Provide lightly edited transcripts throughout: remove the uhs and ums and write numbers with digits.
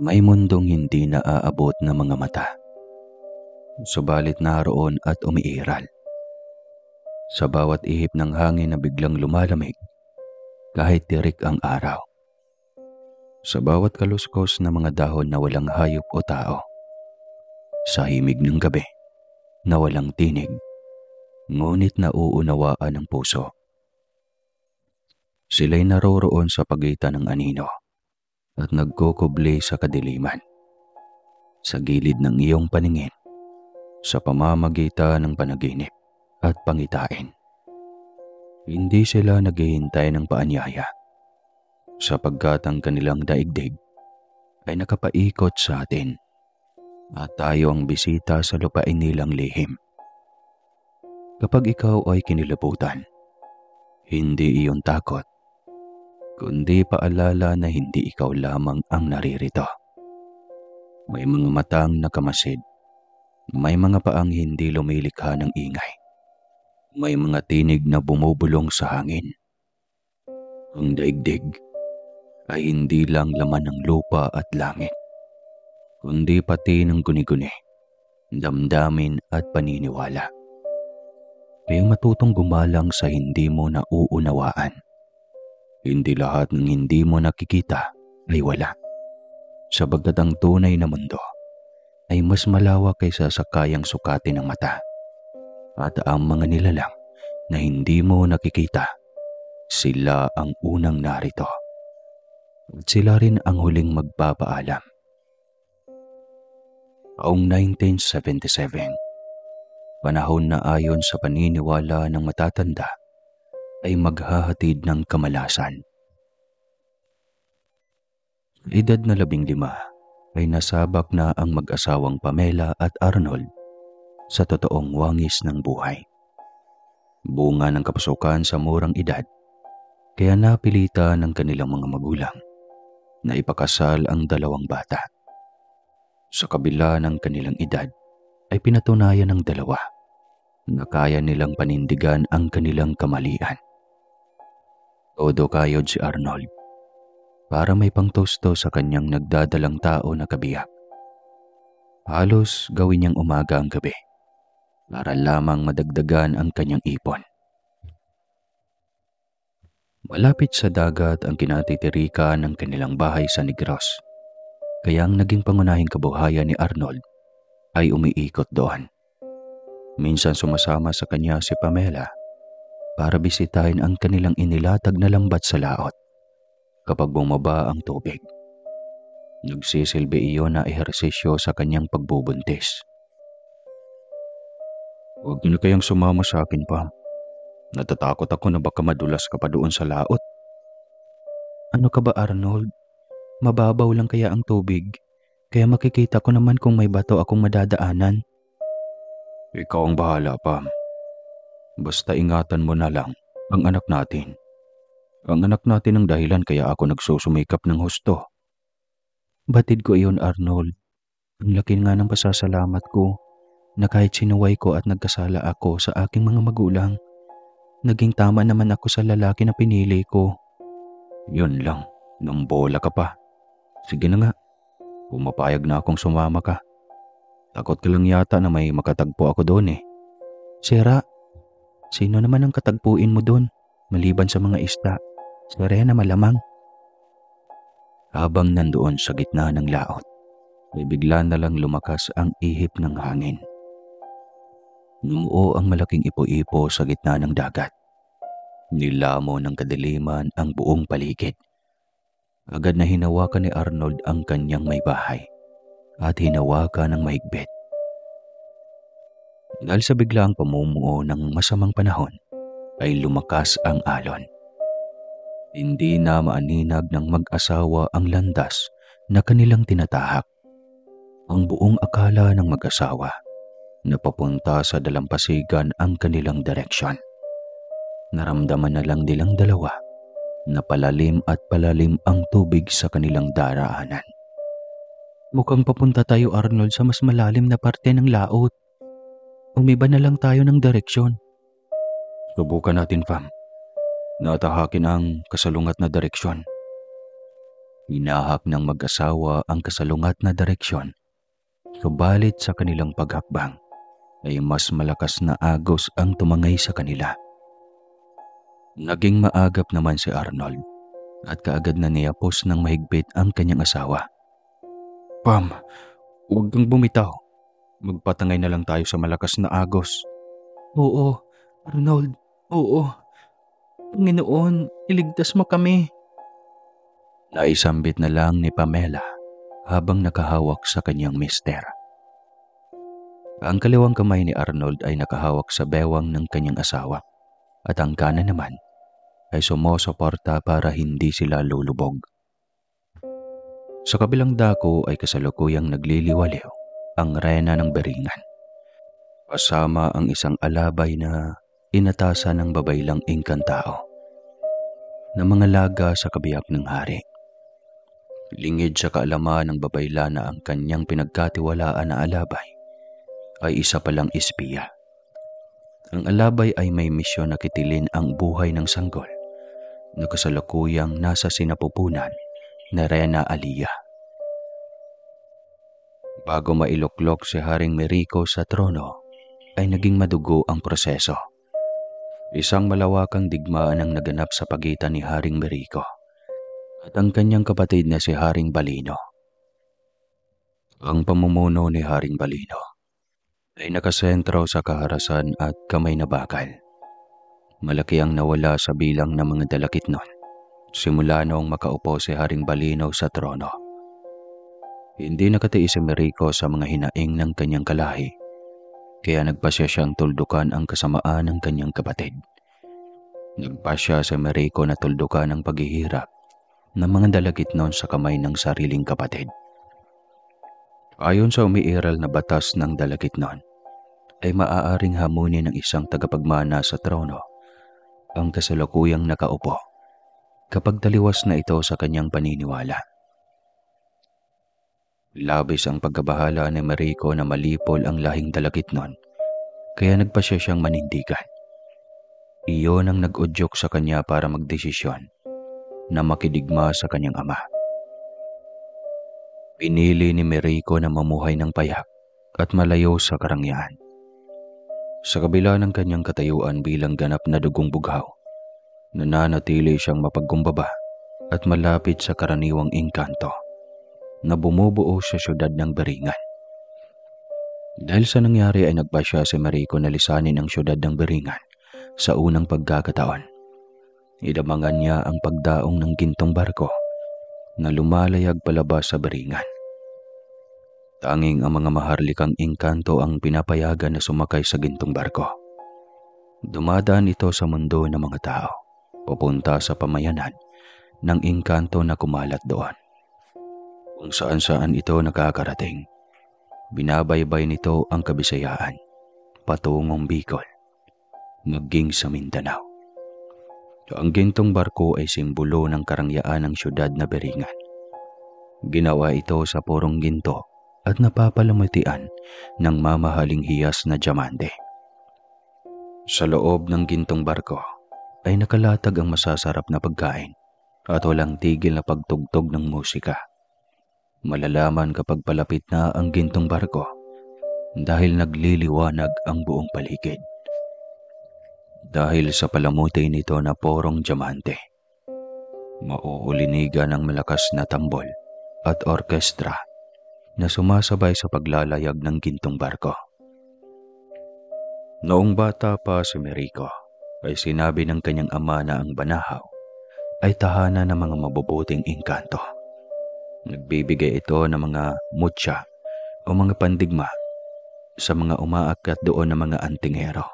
May mundong hindi naaabot ng mga mata, subalit naroon at umiiral. Sa bawat ihip ng hangin na biglang lumalamig kahit tirik ang araw. Sa bawat kaluskos na mga dahon na walang hayop o tao. Sa himig ng gabi na walang tinig, ngunit nauunawaan ng puso. Sila'y naroroon sa pagitan ng anino at nagkukubli sa kadiliman. Sa gilid ng iyong paningin, sa pamamagitan ng panaginip at pangitain. Hindi sila naghihintay ng paanyaya, sapagkat ang kanilang daigdig ay nakapaikot sa atin at tayo ang bisita sa lupain nilang lihim. Kapag ikaw ay kinilabutan, hindi iyon takot, kundi paalala na hindi ikaw lamang ang naririto. May mga matang nakamasid, may mga paang hindi lumilikha ng ingay, may mga tinig na bumubulong sa hangin. Ang daigdig ay hindi lang laman ng lupa at langit, kundi pati ng guni-guni, damdamin at paniniwala. Kaya matutong gumalang sa hindi mo nauunawaan. Hindi lahat ng hindi mo nakikita ay wala, sapagkat ang tunay na mundo ay mas malawak kaysa sa kayang sukatin ng mata. At ang mga nilalang na hindi mo nakikita, sila ang unang narito. At sila rin ang huling magpapaalam. Taong 1977, panahon na ayon sa paniniwala ng matatanda ay maghahatid ng kamalasan. Sa edad na 15 ay nasabak na ang mag-asawang Pamela at Arnold sa totoong wangis ng buhay. Bunga ng kapasukan sa murang edad, kaya napilitan ng kanilang mga magulang na ipakasal ang dalawang bata. Sa kabila ng kanilang edad ay pinatunayan ng dalawa na kaya nilang panindigan ang kanilang kamalian. Todo kayod si Arnold para may pangtusto sa kanyang nagdadalang tao na kabiyak. Halos gawin niyang umaga ang gabi para lamang madagdagan ang kanyang ipon. Malapit sa dagat ang kinatitirikan ng kanilang bahay sa Negros, kaya ang naging pangunahing kabuhayan ni Arnold ay umiikot doon. Minsan sumasama sa kanya si Pamela para bisitahin ang kanilang inilatag na lambat sa laot kapag bumaba ang tubig. Nagsisilbi iyon na ehersisyo sa kanyang pagbubuntis. Huwag niyo na kayang sumama sa akin, Pam. Natatakot ako na baka madulas ka pa doon sa laot. Ano ka ba, Arnold? Mababaw lang kaya ang tubig, kaya makikita ko naman kung may bato akong madadaanan. Ikaw ang bahala, Pam. Basta ingatan mo na lang ang anak natin. Ang anak natin ang dahilan kaya ako nagsusumikap ng husto. Batid ko iyon, Arnold. Ang laki nga ng pasasalamat ko na kahit sinuway ko at nagkasala ako sa aking mga magulang, naging tama naman ako sa lalaki na pinili ko. Yun lang, nang bola ka pa. Sige na nga, pumapayag na akong sumama ka. Takot ka lang yata na may makatagpo ako doon eh. Sira, sino naman ang katagpuin mo doon, maliban sa mga isda? Serena malamang. Habang nandoon sa gitna ng laot, ay bigla na lang lumakas ang ihip ng hangin. Numuo ang malaking ipo-ipo sa gitna ng dagat. Nilamo ng kadiliman ang buong paligid. Agad na hinawakan ni Arnold ang kanyang may bahay at hinawakan ng mahigpit. Dahil sa biglaang pamumuo ng masamang panahon, ay lumakas ang alon. Hindi na maaninag ng mag-asawa ang landas na kanilang tinatahak. Ang buong akala ng mag-asawa na papunta sa dalampasigan ang kanilang direksyon. Naramdaman na lang nilang dalawa na palalim at palalim ang tubig sa kanilang daraanan. Mukhang papunta tayo, Arnold, sa mas malalim na parte ng laot. Umiba na lang tayo ng direksyon. Subukan natin, Fam. Natahakin ang kasalungat na direksyon. Hinahak ng mag-asawa ang kasalungat na direksyon, subalit sa kanilang paghakbang ay mas malakas na agos ang tumangay sa kanila. Naging maagap naman si Arnold at kaagad na niyapos ng mahigpit ang kanyang asawa. Pam, huwag kang bumitaw. Magpatangay na lang tayo sa malakas na agos. Oo, Arnold, oo. Panginoon, iligtas mo kami. Naisambit na lang ni Pamela habang nakahawak sa kanyang mister. Ang kaliwang kamay ni Arnold ay nakahawak sa bewang ng kanyang asawa at ang kanan naman ay sumusuporta para hindi sila lulubog. Sa kabilang dako ay kasalukuyang nagliliwaliw ang reyna ng Beringan, kasama ang isang alabay na inatasan ng babaylang Inkantao na mga laga sa kabiyak ng hari. Lingid sa kaalaman ng babayla na ang kanyang pinagkatiwalaan na alabay ay isa palang espiya. Ang alabay ay may misyon na kitilin ang buhay ng sanggol na kasalukuyang nasa sinapupunan na Reyna Alia. Bago mailuklok si Haring Merico sa trono, ay naging madugo ang proseso. Isang malawakang digmaan ang naganap sa pagitan ni Haring Merico at ang kanyang kapatid na si Haring Balino. Ang pamumuno ni Haring Balino ay nakasentro sa kaharasan at kamay na bakal. Malaki ang nawala sa bilang ng mga dalakit noon simula noong makaupo si Haring Balino sa trono. Hindi nakatiis si Merico sa mga hinaing ng kanyang kalahi, kaya nagpasya siyang tuldukan ang kasamaan ng kanyang kapatid. Nagpasya si Merico na tuldukan ang paghihirap ng mga dalakit noon sa kamay ng sariling kapatid. Ayon sa umiiral na batas ng dalakit noon, ay maaaring hamunin ng isang tagapagmana sa trono ang kasalukuyang nakaupo kapag taliwas na ito sa kanyang paniniwala. Labis ang pagkabahala ni Merico na malipol ang lahing dalakit noon, kaya nagpasya siyang manindigan. Iyon ang nag-udyok sa kanya para magdesisyon na makidigma sa kanyang ama. Pinili ni Merico na mamuhay ng payak at malayo sa karangyaan. Sa kabila ng kanyang katayuan bilang ganap na dugong bughaw, nananatili siyang mapagkumbaba at malapit sa karaniwang engkanto na bumubuo sa syudad ng Beringan. Dahil sa nangyari ay nagpasya si Merico na lisanin ang syudad ng Beringan sa unang pagkakataon. Idamangan niya ang pagdaong ng gintong barko na lumalayag palabas sa Beringan. Tanging ang mga maharlikang engkanto ang pinapayagan na sumakay sa gintong barko. Dumadaan ito sa mundo ng mga tao, papunta sa pamayanan ng engkanto na kumalat doon. Kung saan-saan ito nakakarating, binabaybay nito ang Kabisayaan, patungong Bicol, maging sa Mindanao. Ang gintong barko ay simbolo ng karangyaan ng syudad na Beringan. Ginawa ito sa purong ginto at napapalamutian ng mamahaling hiyas na diamante. Sa loob ng gintong barko ay nakalatag ang masasarap na pagkain at walang tigil na pagtugtog ng musika. Malalaman kapag palapit na ang gintong barko dahil nagliliwanag ang buong paligid. Dahil sa palamuti nito na porong diamante, mauulinigan ng malakas na tambol at orkestra na sumasabay sa paglalayag ng gintong barko. Noong bata pa si Merico ay sinabi ng kanyang ama na ang Banahaw ay tahanan ng mga mabubuting engkanto. Nagbibigay ito ng mga mutya o mga pandigma sa mga umaakyat doon ng mga antingero.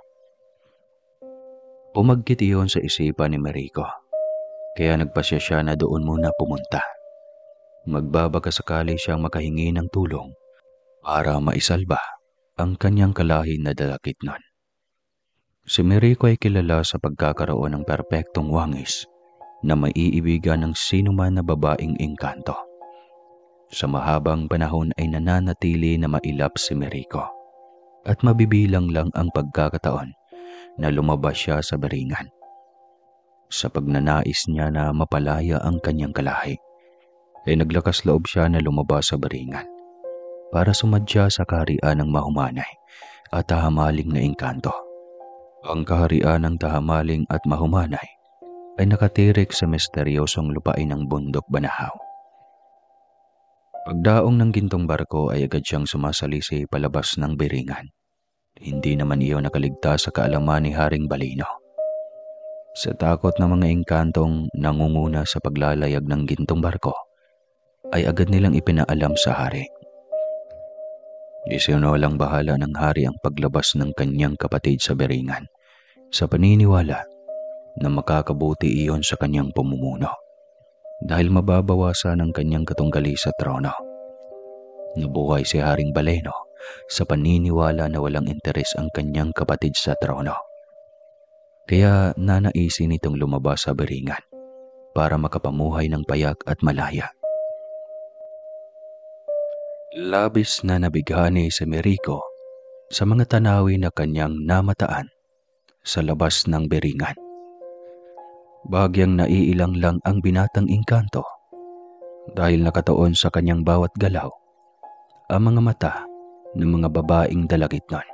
Umagkit iyon sa isipan ni Merico, kaya nagpasya siya na doon muna pumunta. Magbabaka sakali siyang makahingi ng tulong para maisalba ang kanyang kalahin na dalakit nun. Si Merico ay kilala sa pagkakaroon ng perpektong wangis na maiibigan ng sinuman na babaeng engkanto. Sa mahabang panahon ay nananatili na mailap si Merico at mabibilang lang ang pagkakataon na lumabas siya sa Beringan. Sa pagnanais niya na mapalaya ang kanyang kalahi, ay naglakas loob siya na lumabas sa baringan para sumadya sa kaharian ng mahumanay at tahamaling na engkanto. Ang kaharian ng tahamaling at mahumanay ay nakatirik sa misteryosong lupain ng bundok Banahaw. Pagdaong ng gintong barko ay agad siyang sumasalisi palabas ng biringan. Hindi naman iyon nakaligtas sa kaalaman ni Haring Balino. Sa takot ng mga engkantong nangunguna sa paglalayag ng gintong barko, ay agad nilang ipinaalam sa hari. Isinuwalang bahala ng hari ang paglabas ng kanyang kapatid sa biringan sa paniniwala na makakabuti iyon sa kanyang pamumuno dahil mababawasan ang kanyang katunggali sa trono. Nabuhay si Haring Baleno sa paniniwala na walang interes ang kanyang kapatid sa trono. Kaya nanaisin itong lumabas sa biringan para makapamuhay ng payak at malaya. Labis na nabighani si Merico sa mga tanawin na kanyang namataan sa labas ng biringan. Bagyang naiilang lang ang binatang engkanto dahil nakatuon sa kanyang bawat galaw ang mga mata ng mga babaeng dalagitnon.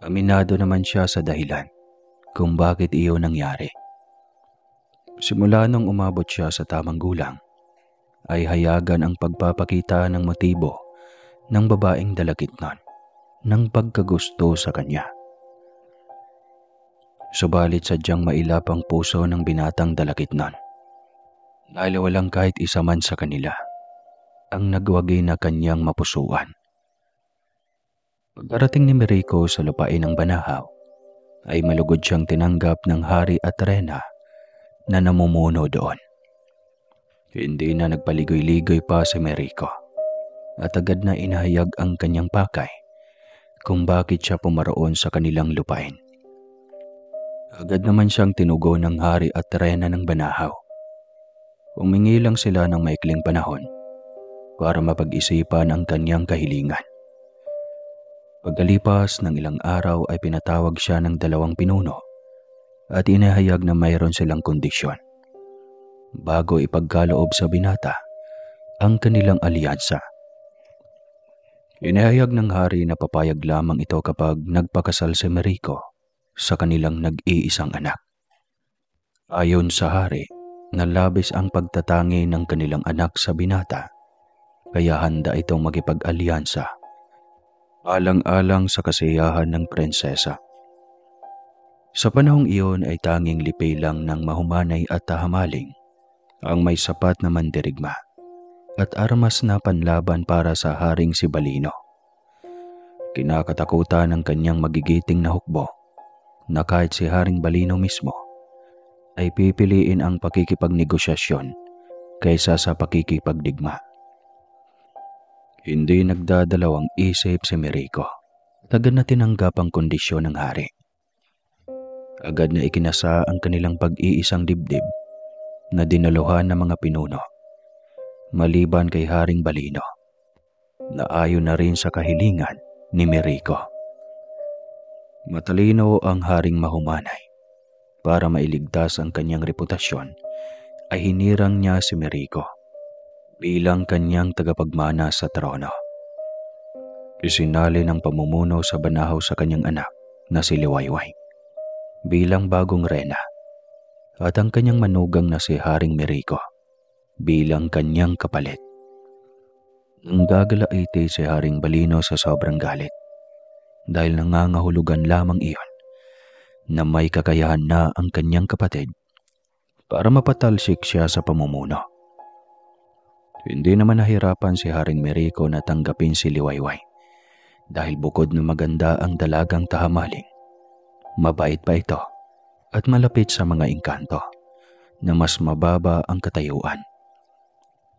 Aminado naman siya sa dahilan kung bakit iyon nangyari. Simula nung umabot siya sa tamang gulang, ay hayagan ang pagpapakita ng motibo ng babaeng dalagitnon ng pagkagusto sa kanya. Subalit sadyang mailap ang puso ng binatang dalagitnon dahil walang kahit isa man sa kanila ang nagwagi na kanyang mapusuan. Pagkarating ni Merico sa lupain ng Banahaw, ay malugod siyang tinanggap ng hari at reyna na namumuno doon. Hindi na nagpaligoy-ligoy pa si Merico at agad na inahayag ang kanyang pakay kung bakit siya pumaroon sa kanilang lupain. Agad naman siyang tinugon ng hari at reyna ng Banahaw. Humingi lang sila ng maikling panahon para mapag-isipan ang kanyang kahilingan. Pagkalipas ng ilang araw ay pinatawag siya ng dalawang pinuno at inahayag na mayroon silang kondisyon bago ipagkaloob sa binata ang kanilang alyansa. Inahayag ng hari na papayag lamang ito kapag nagpakasal si Merico sa kanilang nag-iisang anak. Ayon sa hari, na labis ang pagtatangi ng kanilang anak sa binata, kaya handa itong makipag-alyansa alang-alang sa kasiyahan ng prinsesa. Sa panahong iyon ay tanging lipi lang ng mahumanay at tahamaling ang may sapat na mandirigma at armas na panlaban para sa haring si Balino. Kinakatakutan ng kanyang magigiting na hukbo na kahit si Haring Balino mismo ay pipiliin ang pakikipagnegosasyon kaysa sa pakikipagdigma. Hindi nagdadalawang isip si Merico. Agad na tinanggap ang kondisyon ng hari. Agad na ikinasa ang kanilang pag-iisang dibdib na dinaluhan ng mga pinuno, maliban kay Haring Balino, na ayon na rin sa kahilingan ni Merico. Matalino ang haring mahumanay. Para mailigtas ang kanyang reputasyon, ay hinirang niya si Merico bilang kanyang tagapagmana sa trono. Isinali ng pamumuno sa Banahaw sa kanyang anak na si Liwayway bilang bagong reyna at ang kanyang manugang na si Haring Merico bilang kanyang kapalit. Nang gagalaiti si Haring Balino sa sobrang galit dahil nangangahulugan lamang iyon na may kakayahan na ang kanyang kapatid para mapatalsik siya sa pamumuno. Hindi naman nahirapan si Haring Merico na tanggapin si Liwayway dahil bukod na maganda ang dalagang tahamaling, mabait pa ito at malapit sa mga engkanto na mas mababa ang katayuan.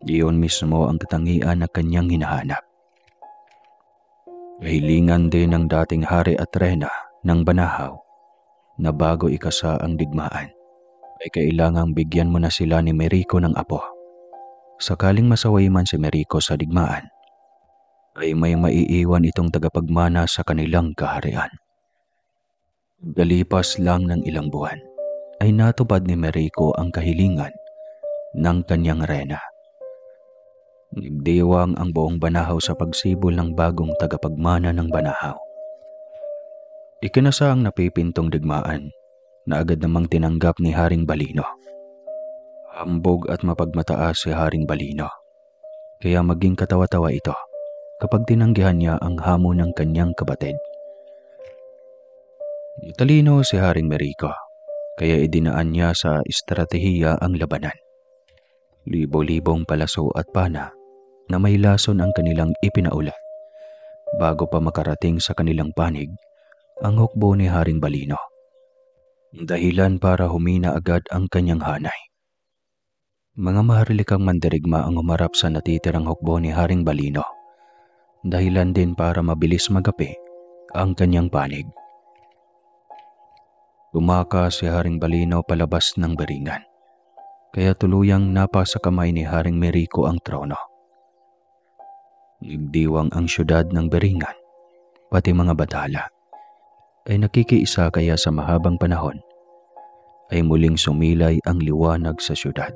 Iyon mismo ang katangian na kanyang hinahanap. Kahilingan din ng dating hari at reyna ng Banahaw na bago ikasa ang digmaan ay kailangang bigyan mo na sila ni Merico ng apo. Sakaling masaway man si Merico sa digmaan, ay may maiiwan itong tagapagmana sa kanilang kaharian. Galipas lang ng ilang buwan, ay natupad ni Merico ang kahilingan ng kanyang rena. Nagdiwang ang buong banahaw sa pagsibol ng bagong tagapagmana ng banahaw. Ikinasa ang napipintong digmaan na agad namang tinanggap ni Haring Balino. Hambog at mapagmataas si Haring Balino, kaya maging katawa-tawa ito kapag tinanggihan niya ang hamon ng kanyang kapatid. Talino si Haring Merico, kaya idinaan niya sa estratehiya ang labanan. Libo-libong palaso at pana na may lason ang kanilang ipinaulat. Bago pa makarating sa kanilang panig, ang hukbo ni Haring Balino. Dahilan para humina agad ang kanyang hanay. Mga maharlikang mandirigma ang umarap sa natitirang hukbo ni Haring Balino. Dahilan din para mabilis magapi ang kanyang panig. Tumakas si Haring Balino palabas ng beringan, kaya tuluyang napasa kamay ni Haring Merico ang trono. Nagdiwang ang syudad ng beringan, pati mga batala, ay nakikiisa kaya sa mahabang panahon ay muling sumilay ang liwanag sa syudad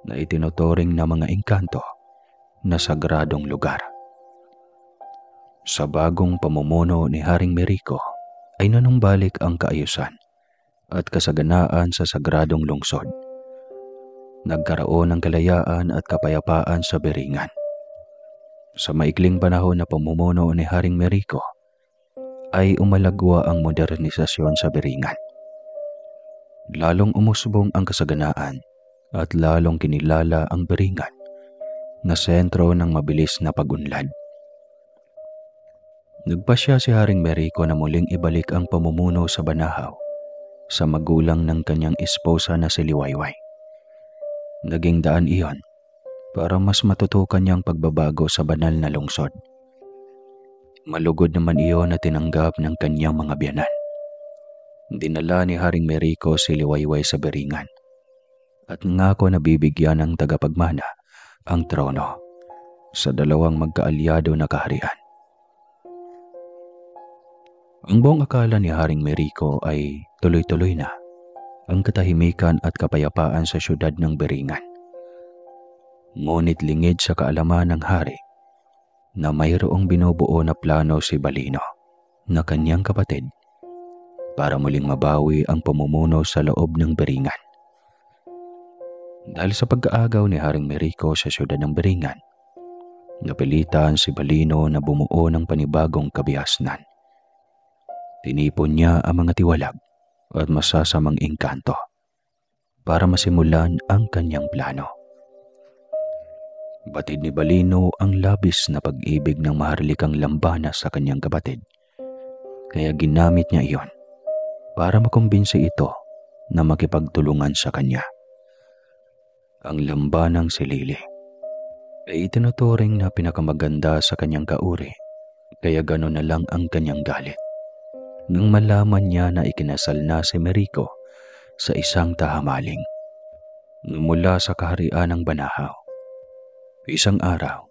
na itinuturing na mga engkanto na sagradong lugar. Sa bagong pamumuno ni Haring Merico ay nanumbalik ang kaayusan at kasaganaan sa sagradong lungsod. Nagkaroon ng kalayaan at kapayapaan sa beringan. Sa maikling panahon na pamumuno ni Haring Merico ay umalagwa ang modernisasyon sa beringan. Lalong umusbong ang kasaganaan at lalong kinilala ang beringan na sentro ng mabilis na pag-unlad. Nagpasya si Haring Merico na muling ibalik ang pamumuno sa banahaw sa magulang ng kanyang esposa na si Liwayway. Naging daan iyon para mas matutukan niyang pagbabago sa banal na lungsod. Malugod naman iyon na tinanggap ng kanyang mga biyanan. Dinala ni Haring Merico si Liwayway sa beringan at ngako na bibigyan ng tagapagmana ang trono sa dalawang magkaalyado na kaharian. Ang buong akala ni Haring Merico ay tuloy-tuloy na ang katahimikan at kapayapaan sa syudad ng beringan. Ngunit lingid sa kaalaman ng hari na mayroong binubuo na plano si Balino na kanyang kapatid para muling mabawi ang pamumuno sa loob ng beringan. Dahil sa pag-aagaw ni Haring Merico sa syudad ng beringan, napilitan si Balino na bumuo ng panibagong kabihasnan. Tinipon niya ang mga tiwalag at masasamang engkanto para masimulan ang kanyang plano. Batid ni Balino ang labis na pag-ibig ng maharlikang Lambana sa kanyang kapatid, kaya ginamit niya iyon para makumbinsi ito na makipagtulungan sa kanya. Ang Lambanang si Lili ay itinuturing na pinakamaganda sa kanyang kauri, kaya gano'n na lang ang kanyang galit nang malaman niya na ikinasal na si Merico sa isang tahamaling mula sa kaharian ng banahaw. Isang araw,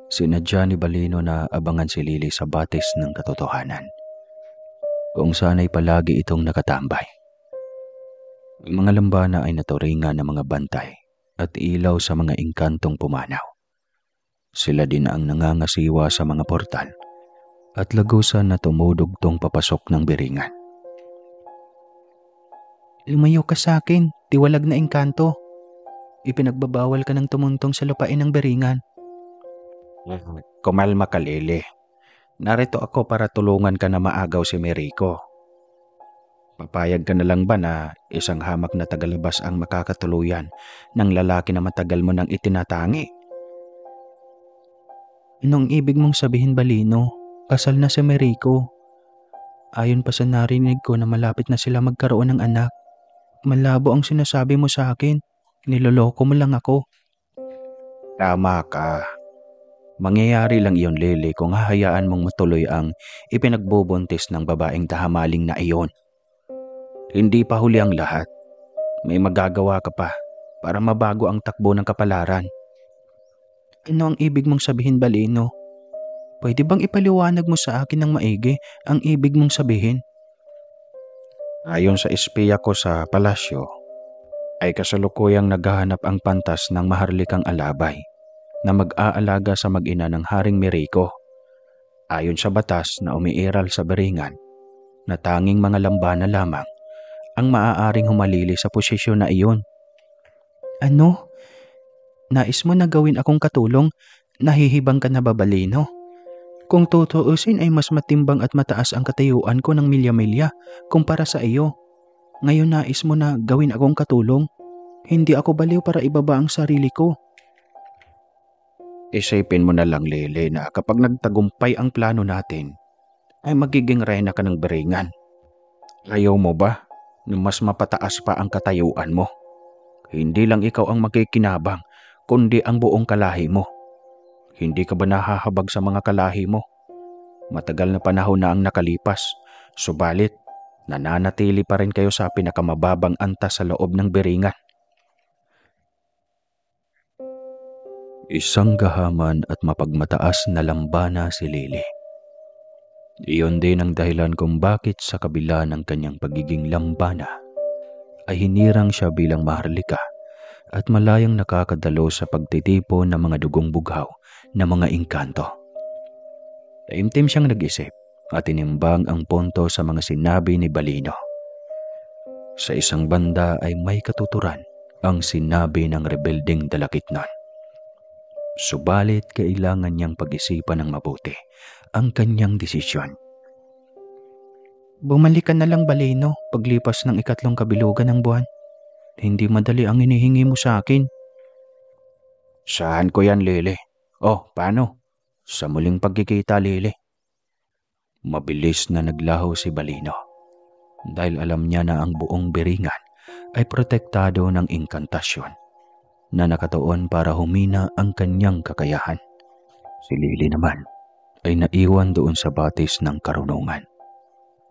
sinadya ni Balino na abangan si Lili sa batis ng katotohanan, kung saan ay palagi itong nakatambay. Ang mga Lambana ay naturingan ng mga bantay at ilaw sa mga engkantong pumanaw. Sila din ang nangangasiwa sa mga portal at lagusan na tumudugtong papasok ng beringan. Lumayo ka sa akin, tiwalag na engkanto. Ipinagbabawal ka ng tumuntong sa lupain ng beringan. Kumalma ka, Lili. Narito ako para tulungan ka na maagaw si Merico. Papayag ka na lang ba na isang hamak na tagalabas ang makakatuluyan ng lalaki na matagal mo nang itinatangi? Anong ibig mong sabihin, Balino? Kasal na si Merico. Ayon pa sa narinig ko na malapit na sila magkaroon ng anak. Malabo ang sinasabi mo sa akin. Niloloko mo lang ako. Tama ka. Mangyayari lang iyon, Lili, kung hahayaan mong matuloy ang ipinagbubuntis ng babaeng tahamaling na iyon. Hindi pa huli ang lahat. May magagawa ka pa para mabago ang takbo ng kapalaran. Ano ang ibig mong sabihin, Balino? Pwede bang ipaliwanag mo sa akin ng maigi ang ibig mong sabihin? Ayon sa espiya ko sa palasyo, ay kasalukuyang naghahanap ang pantas ng maharlikang alabay na mag-aalaga sa mag-ina ng Haring Miriko. Ayon sa batas na umiiral sa Beringan, na tanging mga lambana lamang ang maaaring humalili sa posisyon na iyon. Ano? Nais mo na gawin akong katulong? Nahihibang ka na ba, Balino? Kung tutuusin ay mas matimbang at mataas ang katayuan ko ng milya-milya kumpara sa iyo. Ngayon nais mo na gawin akong katulong? Hindi ako baliw para ibaba ang sarili ko. Isipin mo na lang, Lele, na kapag nagtagumpay ang plano natin, ay magiging reyna ka ng Beringan. Ayaw mo ba na mas mapataas pa ang katayuan mo? Hindi lang ikaw ang makikinabang, kundi ang buong kalahi mo. Hindi ka ba nahahabag sa mga kalahi mo? Matagal na panahon na ang nakalipas, subalit nananatili pa rin kayo sa pinakamababang antas sa loob ng Beringan. Isang gahaman at mapagmataas na lambana si Lily. Iyon din ang dahilan kung bakit sa kabila ng kanyang pagiging lambana ay hinirang siya bilang maharlika at malayang nakakadalo sa pagtitipo ng mga dugong bughaw na mga engkanto. Taimtim siyang nag-isip at inimbang ang punto sa mga sinabi ni Balino. Sa isang banda ay may katuturan ang sinabi ng rebeldeng dalakitnon. Subalit kailangan niyang pag-isipan ng mabuti ang kanyang desisyon. Bumalik ka na lang, Balino, paglipas ng ikatlong kabilugan ng buwan. Hindi madali ang hinihingi mo sa akin. Saan ko yan, Lele? Oh, paano? Sa muling pagkikita, Lele. Mabilis na naglaho si Balino dahil alam niya na ang buong Beringan ay protektado ng inkantasyon na nakatuon para humina ang kanyang kakayahan. Si Lily naman ay naiwan doon sa batis ng karunungan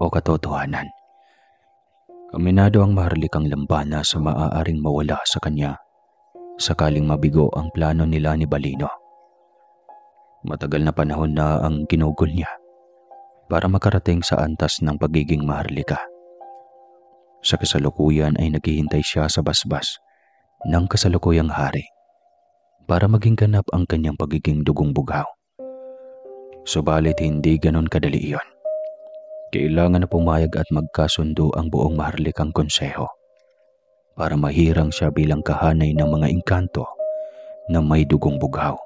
o katotohanan. Aminado ang maharlikang lambana sa maaaring mawala sa kanya sakaling mabigo ang plano nila ni Balino. Matagal na panahon na ang ginugol niya para makarating sa antas ng pagiging maharlika. Sa kasalukuyan ay naghihintay siya sa basbas ng kasalukuyang hari para maging ganap ang kanyang pagiging dugong bughaw. Subalit hindi ganon kadali iyon. Kailangan na pumayag at magkasundo ang buong maharlikang konseho para mahirang siya bilang kahanay ng mga engkanto na may dugong bughaw.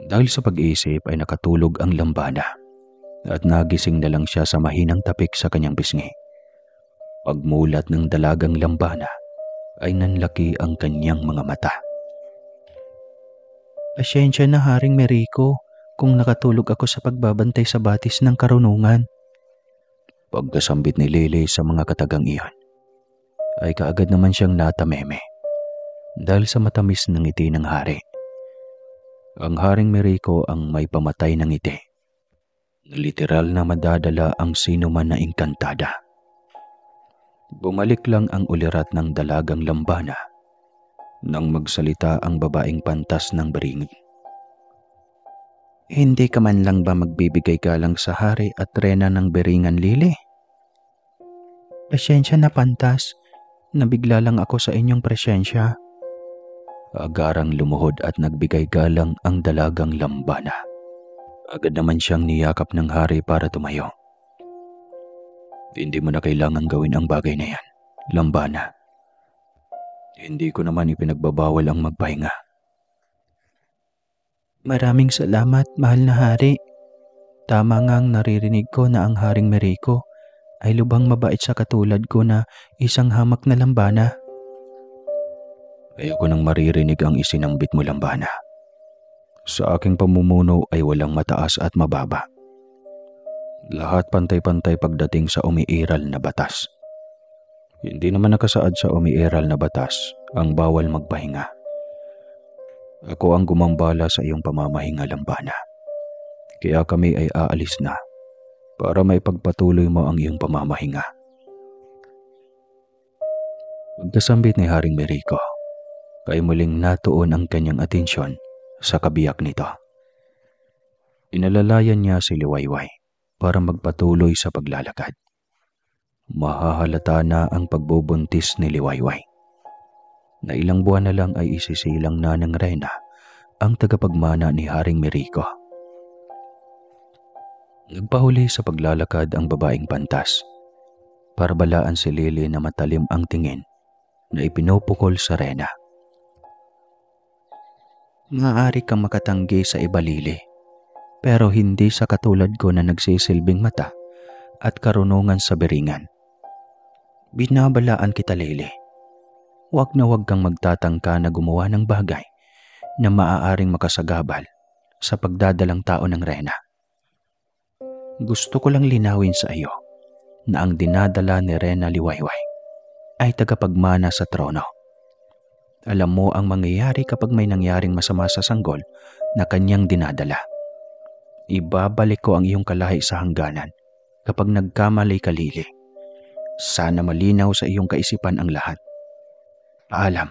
Dahil sa pag-iisip ay nakatulog ang lambana at nagising na lang siya sa mahinang tapik sa kanyang bisngi. Pagmulat ng dalagang lambana ay nanlaki ang kanyang mga mata. Pasensya na, Haring Miriko, kung nakatulog ako sa pagbabantay sa batis ng karunungan. Pagkasambit ni Lily sa mga katagang iyon, ay kaagad naman siyang natameme dahil sa matamis ng ngiti ng hari. Ang Haring Miriko ang may pamatay ng ngiti, na literal na madadala ang sino man na engkantada. Bumalik lang ang ulirat ng dalagang lambana nang magsalita ang babaeng pantas ng Beringan. Hindi ka man lang ba magbibigay galang sa hari at reyna ng Beringan, Lily? Pasensya na, pantas. Nabigla lang ako sa inyong presensya. Agarang lumuhod at nagbigay galang ang dalagang lambana. Agad naman siyang niyakap ng hari para tumayo. Hindi mo na kailangang gawin ang bagay na yan, lambana. Hindi ko naman ipinagbabawal ang magpahinga. Maraming salamat, mahal na hari. Tama ngang naririnig ko na ang Haring Miriko ay lubhang mabait sa katulad ko na isang hamak na lambana. Ayoko nang maririnig ang isinambit mo, lambana. Sa aking pamumuno ay walang mataas at mababa. Lahat pantay-pantay pagdating sa umiiral na batas. Hindi naman nakasaad sa umiiral na batas ang bawal magpahinga. Ako ang gumambala sa iyong pamamahinga, lambana. Kaya kami ay aalis na para maipagpatuloy mo ang iyong pamamahinga. Pagkasambit ni Haring Miriko, ay muling natuon ang kanyang atensyon sa kabiyak nito. Inalalayan niya si Liwayway para magpatuloy sa paglalakad. mahahalata na ang pagbubuntis ni Liwayway. Na ilang buwan na lang ay isisilang na ng Reyna ang tagapagmana ni Haring Merico. Nagpahuli sa paglalakad ang babaeng pantas para balaan si Lily na matalim ang tingin na ipinupukol sa Reyna. Maaari kang makatanggi sa iba, Lily, pero hindi sa katulad ko na nagsisilbing mata at karunungan sa beringan. Binabalaan kita, Lily. Huwag na huwag kang magtatangka na gumawa ng bagay na maaaring makasagabal sa pagdadalang tao ng Reyna. Gusto ko lang linawin sa iyo na ang dinadala ni Reyna Liwayway ay tagapagmana sa trono. Alam mo ang mangyayari kapag may nangyaring masama sa sanggol na kanyang dinadala. Ibabalik ko ang iyong kalahi sa hangganan kapag nagkamali ka, Lily. Sana malinaw sa iyong kaisipan ang lahat. Paalam.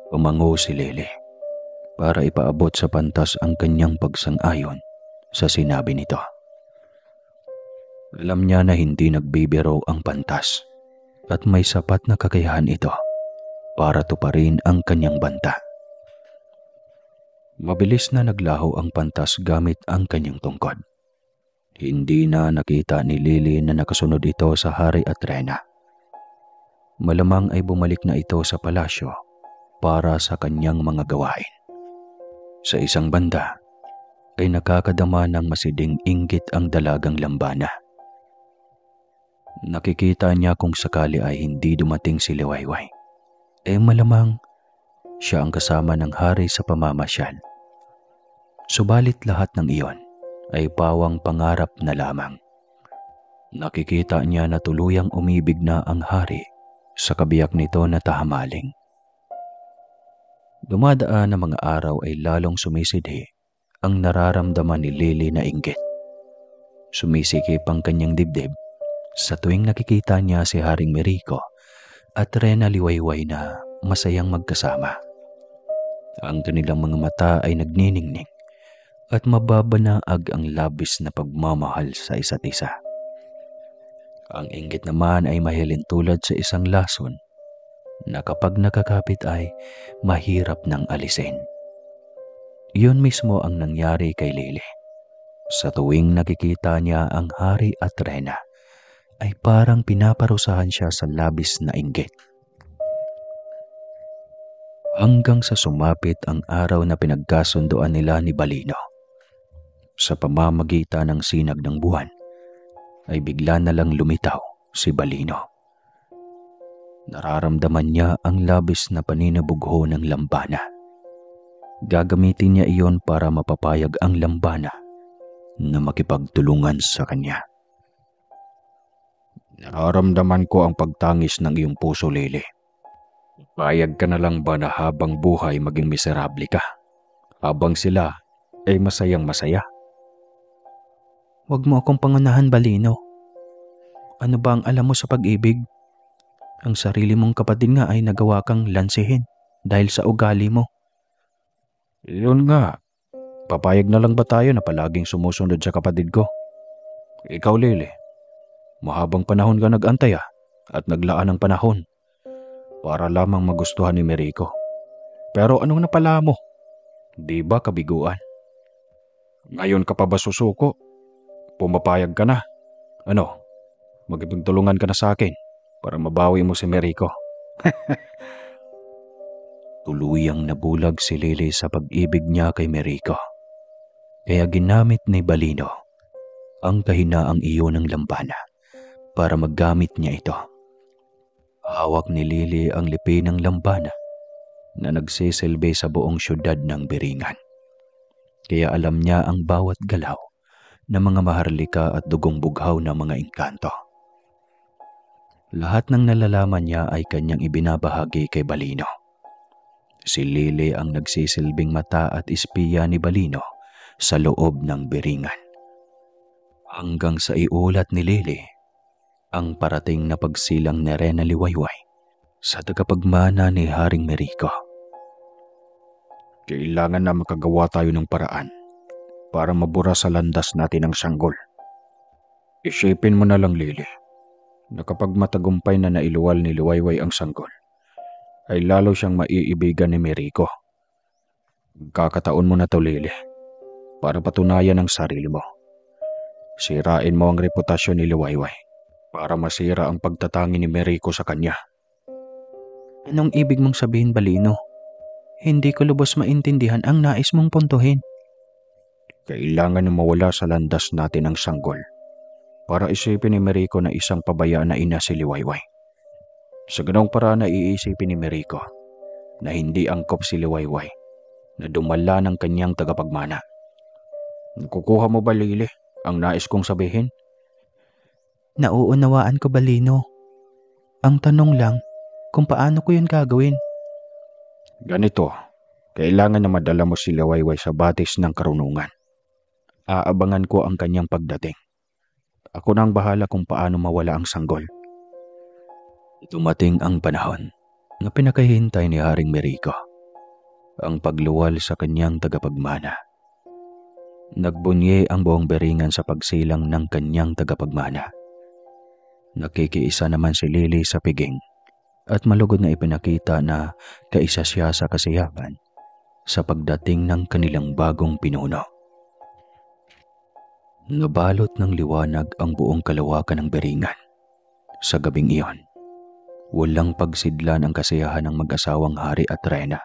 Umango si Lily para ipaabot sa pantas ang kanyang pagsang-ayon sa sinabi nito. Alam niya na hindi nagbibiro ang pantas at may sapat na kakayahan ito para tuparin ang kanyang banta. Mabilis na naglaho ang pantas gamit ang kanyang tungkod. Hindi na nakita ni Lily na nakasunod ito sa hari at Reyna. Malamang ay bumalik na ito sa palasyo para sa kanyang mga gawain. Sa isang banda ay nakakadama ng masiding inggit ang dalagang Lambana. Nakikita niya kung sakali ay hindi dumating si Liwayway, malamang siya ang kasama ng hari sa pamamasyal. Subalit lahat ng iyon ay pawang pangarap na lamang. Nakikita niya na tuluyang umibig na ang hari sa kabiyak nito na tahamaling. Dumadaan na mga araw ay lalong sumisidhi ang nararamdaman ni Lily na inggit. Sumisikip ang kanyang dibdib sa tuwing nakikita niya si Haring Merico at Reyna Liwayway na masayang magkasama. Ang kanilang mga mata ay nagniningning at mababanaag ang labis na pagmamahal sa isa't isa. Ang inggit naman ay mahilin tulad sa isang lason na kapag nakakapit ay mahirap nang alisin. Iyon mismo ang nangyari kay Lily. Sa tuwing nakikita niya ang hari at Reyna, ay parang pinaparusahan siya sa labis na inggit. Hanggang sa sumapit ang araw na pinagkasunduan nila ni Balino. Sa pamamagitan ng sinag ng buwan, ay bigla na lang lumitaw si Balino. Nararamdaman niya ang labis na paninabugho ng Lambana. Gagamitin niya iyon para mapapayag ang Lambana na makipagtulungan sa kanya. Nararamdaman ko ang pagtangis ng iyong puso, Lily. Payag ka na lang ba na habang buhay maging miserable ka, habang sila ay masayang masaya? Huwag mo akong pangunahan, Balino. Ano ba ang alam mo sa pag-ibig? Ang sarili mong kapatid nga ay nagawa kang lansihin dahil sa ugali mo. Yun nga. Papayag na lang ba tayo na palaging sumusunod sa kapatid ko? Ikaw, Lily, mahabang panahon ka nag-antay at naglaan ng panahon para lamang magustuhan ni Merico. Pero anong napala mo? Di ba kabiguan? Ngayon ka pa ba susuko? Pumapayag ka na? Ano? Magtulungan ka na sa akin para mabawi mo si Merico. Tuluyang nabulag si Lily sa pag-ibig niya kay Merico. Kaya ginamit ni Balino ang kahinaang iyon ng Lambana para maggamit niya ito. Hawak ni Lily ang lipi ng Lambana na nagsisilbi sa buong syudad ng Beringan. Kaya alam niya ang bawat galaw ng mga maharlika at dugong bughaw na mga engkanto. Lahat ng nalalaman niya ay kanyang ibinabahagi kay Balino. Si Lily ang nagsisilbing mata at espiya ni Balino sa loob ng Beringan. Hanggang sa iulat ni Lily ang parating na pagsilang ni Reyna Liwayway sa tagapagmana ni Haring Merico. Kailangan na makagawa tayo ng paraan para mabura sa landas natin ang sanggol. Isipin mo na lang, Lily, na kapag matagumpay na nailuwal ni Liwayway ang sanggol, ay lalo siyang maiibigan ni Miriko. Kakataon mo na to, Lily, para patunayan ang sarili mo. Sirain mo ang reputasyon ni Liwayway para masira ang pagtatangi ni Miriko sa kanya. Anong ibig mong sabihin, Balino? Hindi ko lubos maintindihan ang nais mong puntuhin. Kailangan na mawala sa landas natin ang sanggol para isipin ni Miriko na isang pabayaan na ina si Liwayway. Sa ganong paraan na iisipin ni Miriko na hindi angkop si Liwayway na dumala ng kanyang tagapagmana. Nakukuha mo ba, Lily, ang nais kong sabihin? Nauunawaan ko, Balino. Ang tanong lang kung paano ko yun gagawin. Ganito, kailangan na madala mo si Liwayway sa batis ng karunungan. Aabangan ko ang kanyang pagdating. Ako na ang bahala kung paano mawala ang sanggol. Dumating ang panahon na pinakahintay ni Haring Miriko, ang pagluwal sa kanyang tagapagmana. Nagbunye ang buong beringan sa pagsilang ng kanyang tagapagmana. Nakikiisa naman si Lily sa piging at malugod na ipinakita na kaisa siya sa kasiyahan sa pagdating ng kanilang bagong pinuno. Nabalot ng liwanag ang buong kalawakan ng beringan. Sa gabing iyon, walang pagsidlan ang kasiyahan ng mag-asawang Hari at Reyna.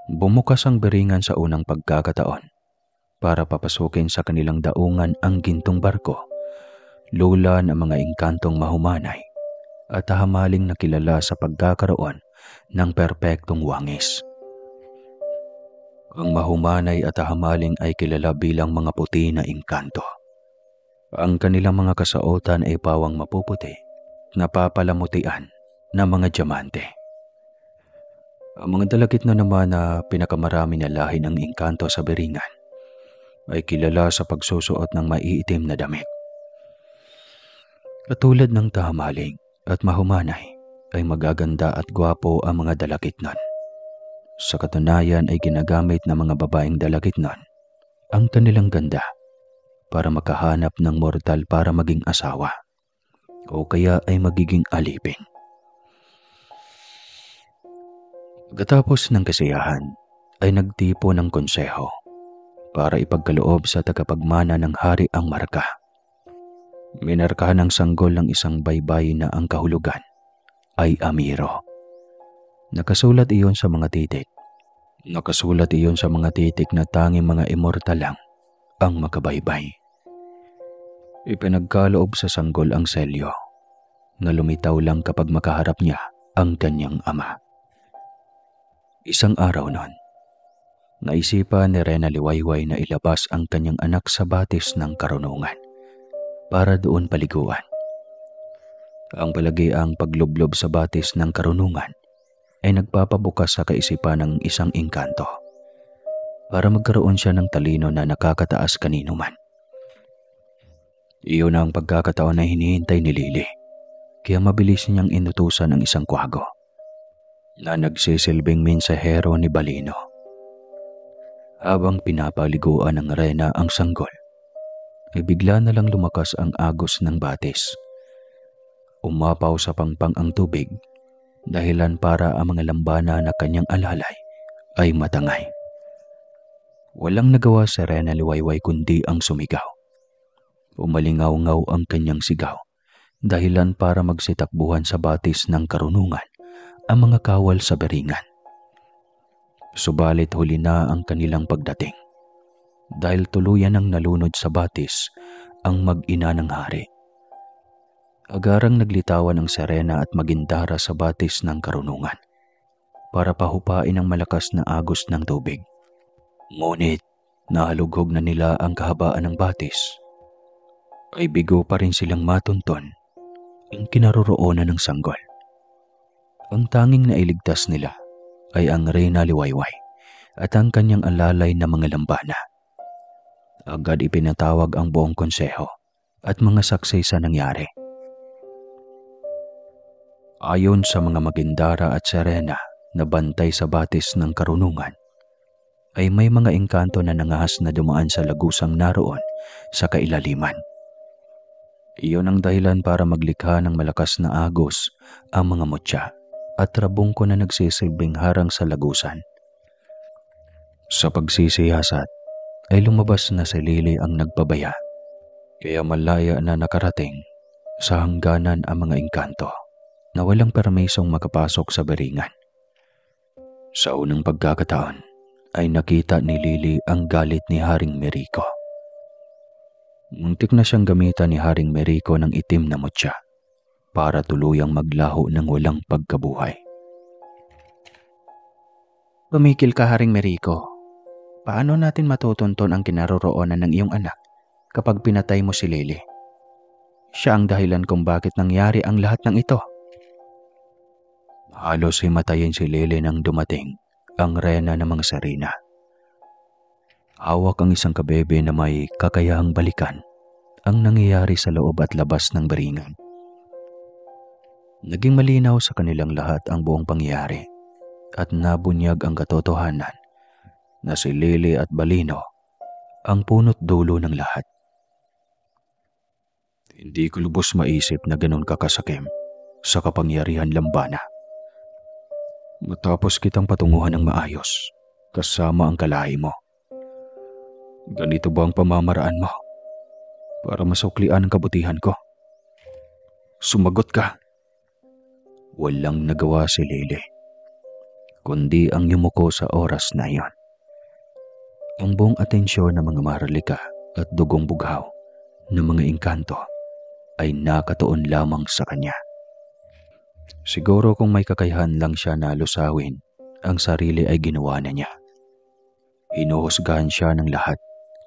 Bumukas ang beringan sa unang pagkakataon para papasukin sa kanilang daungan ang gintong barko, lulan ang mga engkantong mahumanay at hamaling nakilala sa pagkakaroon ng perpektong wangis. Ang mahumanay at hamaling ay kilala bilang mga puti na engkanto. Ang kanilang mga kasautan ay pawang mapuputi na papalamutian na mga diamante. Ang mga dalagit na naman na pinakamarami na lahi ng engkanto sa beringan ay kilala sa pagsusuot ng maiitim na damit. Katulad ng tahamaling at mahumanay ay magaganda at gwapo ang mga dalagit nun. Sa katunayan ay ginagamit ng mga babaeng dalagit nun ang kanilang ganda para makahanap ng mortal para maging asawa o kaya ay magiging alipin. Pagkatapos ng kasiyahan ay nagtipo ng konseho para ipagkaloob sa tagapagmana ng hari ang marka. Minarkahan ng sanggol ng isang baybay na ang kahulugan ay Amiro. Nakasulat iyon sa mga titik. Nakasulat iyon sa mga titik na tanging mga immortal lang ang makabaybay. Ipinagkaloob sa sanggol ang selyo na lumitaw lang kapag makaharap niya ang kanyang ama. Isang araw noon, naisipan ni Reyna Liwayway na ilabas ang kanyang anak sa batis ng karunungan para doon paliguan. Ang palagiang paglublob sa batis ng karunungan ay nagpapabukas sa kaisipan ng isang engkanto para magkaroon siya ng talino na nakakataas kanino man. Iyon ang pagkakataon na hinihintay ni Lily, kaya mabilis niyang inutusan ang isang kwago na nagsisilbing mensahero ni Balino. Habang pinapaliguan ng Reyna ang sanggol, ay bigla na lang lumakas ang agos ng batis. Umapaw sa pangpang ang tubig, dahilan para ang mga lambana na kanyang alalay ay matangay. Walang nagawa si Reyna Liwayway kundi ang sumigaw. Umalingaw-ngaw ang kanyang sigaw, dahilan para magsitakbuhan sa batis ng karunungan ang mga kawal sa beringan. Subalit huli na ang kanilang pagdating dahil tuluyan ng nalunod sa batis ang mag-ina ng hari. Agarang naglitawan ang Serena at Magindara sa batis ng karunungan para pahupain ang malakas na agos ng tubig. Ngunit nahalughog na nila ang kahabaan ng batis, ay bigo pa rin silang matunton ang kinaroroonan ng sanggol. Ang tanging nailigtas nila ay ang Reyna Liwayway at ang kanyang alalay na mga lambana. Agad ipinatawag ang buong konseho at mga saksi sa nangyari. Ayon sa mga Magindara at Serena na bantay sa batis ng karunungan, ay may mga engkanto na nangahas na dumaan sa lagusang naroon sa kailaliman. Iyon ang dahilan para maglikha ng malakas na agos ang mga mutya at rabungko na nagsisilbing harang sa lagusan. Sa pagsisiyasat ay lumabas na si Lily ang nagpabaya, kaya malaya na nakarating sa hangganan ang mga engkanto na walang permisong makapasok sa beringan. Sa unang pagkakataon ay nakita ni Lily ang galit ni Haring Merico. Muntik na siyang gamitan ni Haring Merico ng itim na mutya para tuluyang maglaho ng walang pagkabuhay. Tumikil ka, Haring Merico. Paano natin matutunton ang kinaroroonan ng iyong anak kapag pinatay mo si Lily? Siya ang dahilan kung bakit nangyari ang lahat ng ito. Halos himatayin si Lily nang dumating ang reyna ng mga Sarina. Hawak ang isang kabebe na may kakayahang balikan ang nangyayari sa loob at labas ng beringan. Naging malinaw sa kanilang lahat ang buong pangyayari at nabunyag ang katotohanan na si Lily at Balino ang punot dulo ng lahat. Hindi ko lubos maisip na ganun kakasakim sa kapangyarihan lambana. Matapos kitang patunguhan ng maayos kasama ang kalahi mo. Ganito ba ang pamamaraan mo para masuklian ang kabutihan ko? Sumagot ka. Walang nagawa si Lily, kundi ang yumuko sa oras na iyon. Ang buong atensyon ng mga maharlika at dugong bughaw ng mga engkanto ay nakatuon lamang sa kanya. Siguro kung may kakayahan lang siya na lusawin ang sarili ay ginawa na niya. Hinuhusgahan siya ng lahat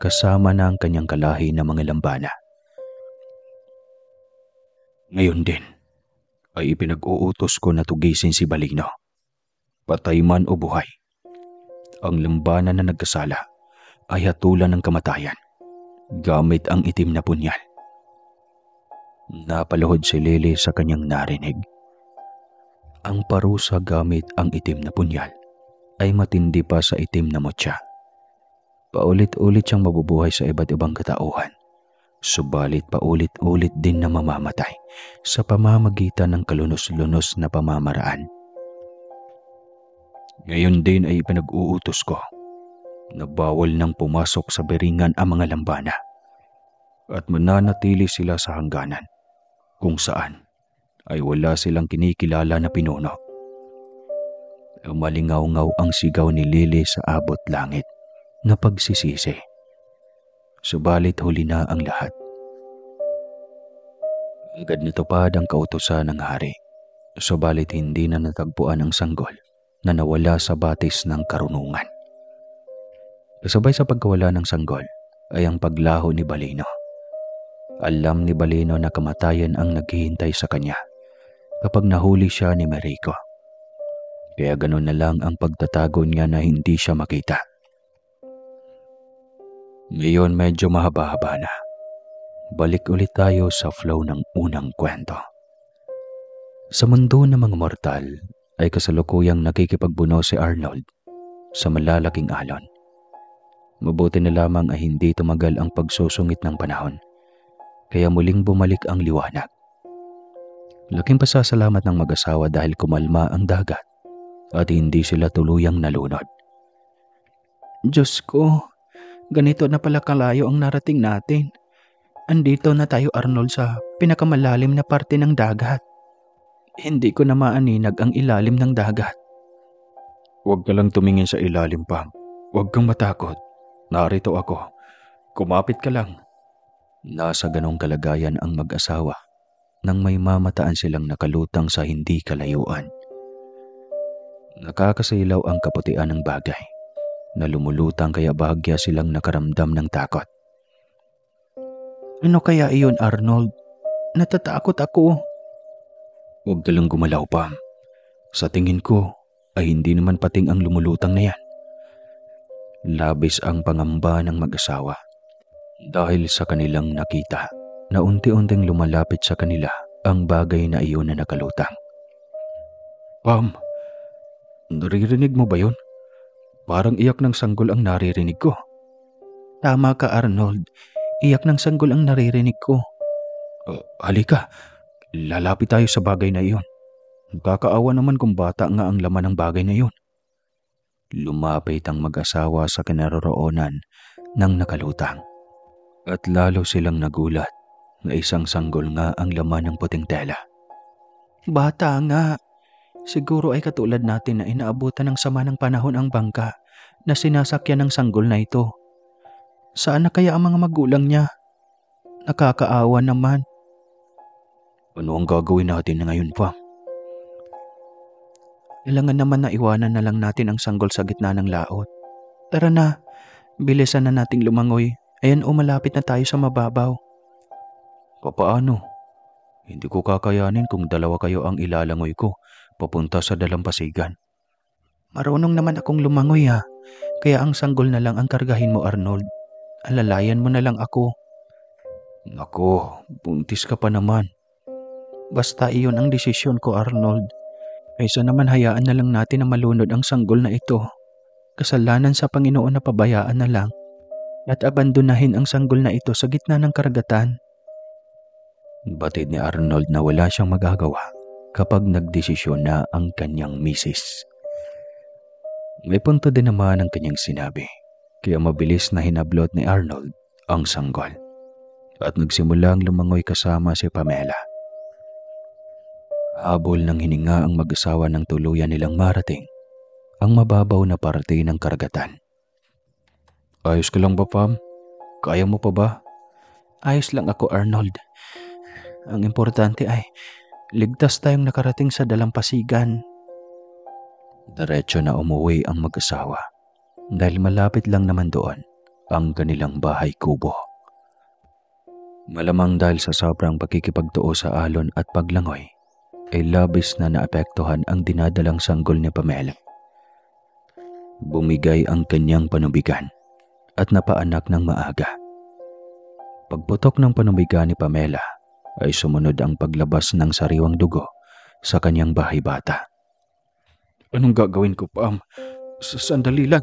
kasama na ang kanyang kalahi na mga lambana. Ngayon din ay ipinag-uutos ko na tugisin si Balino. Patay man o buhay, ang lambana na nagkasala ay hatulan ng kamatayan gamit ang itim na punyal. Napaluhod si Lily sa kanyang narinig. Ang parusa gamit ang itim na punyal ay matindi pa sa itim na mutya. Paulit-ulit siyang mabubuhay sa iba't ibang katauhan, subalit paulit-ulit din na mamamatay sa pamamagitan ng kalunos-lunos na pamamaraan. Ngayon din ay ipinag-uutos ko na bawal nang pumasok sa beringan ang mga lambana at mananatili sila sa hangganan kung saan ay wala silang kinikilala na pinuno. Malingaw-ngaw ang sigaw ni Lily sa abot langit na pagsisisi. Subalit huli na ang lahat. Agad natupad ang kautusan ng hari, subalit hindi na natagpuan ang sanggol na nawala sa batis ng karunungan. Kasabay sa pagkawala ng sanggol ay ang paglaho ni Balino. Alam ni Balino na kamatayan ang naghihintay sa kanya kapag nahuli siya ni Merico. Kaya ganun na lang ang pagtatago niya na hindi siya makita. Ngayon medyo mahaba-haba na. Balik ulit tayo sa flow ng unang kwento. Sa mundo ng mga mortal ay kasalukuyang nakikipagbuno si Arnold sa malalaking alon. Mabuti na lamang ay hindi tumagal ang pagsusungit ng panahon, kaya muling bumalik ang liwanag. Laking pasasalamat ng mag-asawa dahil kumalma ang dagat at hindi sila tuluyang nalunod. Diyos ko, ganito na pala kalayo ang narating natin. Andito na tayo, Arnold, sa pinakamalalim na parte ng dagat. Hindi ko na maaninag ang ilalim ng dagat. Huwag ka lang tumingin sa ilalim, Pam. Huwag kang matakot. Narito ako. Kumapit ka lang. Nasa ganong kalagayan ang mag-asawa nang may mamataan silang nakalutang sa hindi kalayuan. Nakakasilaw ang kaputian ng bagay na lumulutang kaya bahagya silang nakaramdam ng takot. Ano kaya iyon, Arnold? Natatakot ako. Huwag ka lang gumalaw, Pam. Sa tingin ko ay hindi naman pating ang lumulutang na yan. Labis ang pangamba ng mag-asawa dahil sa kanilang nakita na unti-unting lumalapit sa kanila ang bagay na iyon na nakalutang. Pam, naririnig mo ba yun? Parang iyak ng sanggol ang naririnig ko. Tama ka, Arnold. Iyak ng sanggol ang naririnig ko. Halika, lalapit tayo sa bagay na iyon. Kakaawa naman kung bata nga ang laman ng bagay na iyon. Lumapit ang mag-asawa sa kinaroroonan ng nakalutang. At lalo silang nagulat na isang sanggol nga ang laman ng puting tela. Bata nga. Siguro ay katulad natin na inaabutan ng sama ng panahon ang bangka na sinasakyan ng sanggol na ito. Saan na kaya ang mga magulang niya? Nakakaawa naman. Ano ang gagawin natin ngayon pa? Kailangan naman na iwanan na lang natin ang sanggol sa gitna ng laot. Tara na, bilisan na nating lumangoy. Ayan malapit na tayo sa mababaw. Papaano? Hindi ko kakayanin kung dalawa kayo ang ilalangoy ko papunta sa dalampasigan. Marunong naman akong lumangoy ha. Kaya ang sanggol na lang ang kargahin mo, Arnold. Alalayan mo na lang ako. Nako, buntis ka pa naman. Basta iyon ang desisyon ko, Arnold. Kaysa naman hayaan na lang natin na malunod ang sanggol na ito. Kasalanan sa Panginoon na pabayaan na lang at abandonahin ang sanggol na ito sa gitna ng karagatan. Batid ni Arnold na wala siyang magagawa kapag nagdesisyon na ang kanyang misis. May punto din naman ang kanyang sinabi, kaya mabilis na hinablot ni Arnold ang sanggol at nagsimulang lumangoy kasama si Pamela. Habol ng hininga ang mag-asawa ng tuluyan nilang marating ang mababaw na parte ng karagatan. Ayos ka lang ba, Pam? Kaya mo pa ba? Ayos lang ako, Arnold. Ang importante ay ligtas tayong nakarating sa dalampasigan. Diretso na umuwi ang mag-asawa dahil malapit lang naman doon ang kanilang bahay kubo. Malamang dahil sa sobrang pakikipagtuo sa alon at paglangoy, ay labis na naapektuhan ang dinadalang sanggol ni Pamela. Bumigay ang kanyang panubigan at napaanak ng maaga. Pagputok ng panubigan ni Pamela ay sumunod ang paglabas ng sariwang dugo sa kanyang bahay bata. Anong gagawin ko, Pam? Sandali lang.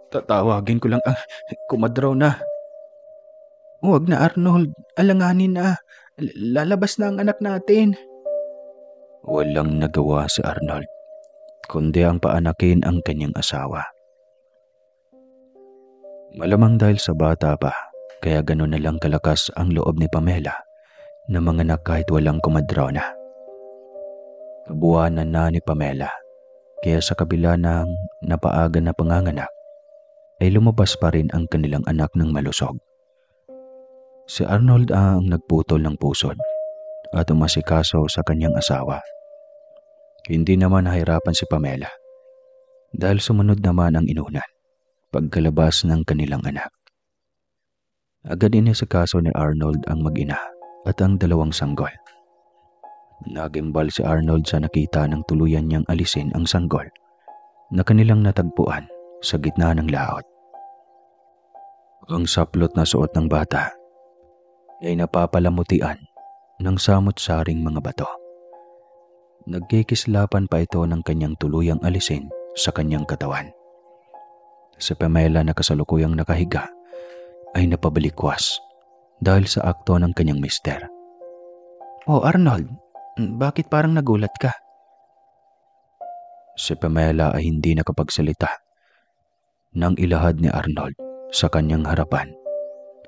Tatawagin ko lang ang kumadraw na. Huwag na, Arnold. Alanganin na. Lalabas na ang anak natin. Walang nagawa si Arnold, kundi ang paanakin ang kanyang asawa. Malamang dahil sa bata pa, kaya gano'n na lang kalakas ang loob ni Pamela na manganak kahit walang kumadrona. Kabuuanan na ni Pamela, kaya sa kabila ng napaaga na panganganak, ay lumabas pa rin ang kanilang anak ng malusog. Si Arnold ang nagputol ng pusod at umasikaso sa kanyang asawa. Hindi naman nahirapan si Pamela dahil sumunod naman ang inunan pagkalabas ng kanilang anak. Agad inisikaso ni Arnold ang mag-ina at ang dalawang sanggol. Nagimbal si Arnold sa nakita ng tuluyan niyang alisin ang sanggol na kanilang natagpuan sa gitna ng laot. Ang saplot na suot ng bata ay napapalamutian ng samot-saring mga bato. Nagkikislapan pa ito ng kanyang tuluyang alisin sa kanyang katawan. Si Pamela na kasalukuyang nakahiga ay napabalikwas dahil sa akto ng kanyang mister. Oh, Arnold, bakit parang nagulat ka? Si Pamela ay hindi nakapagsalita nang ilahad ni Arnold sa kanyang harapan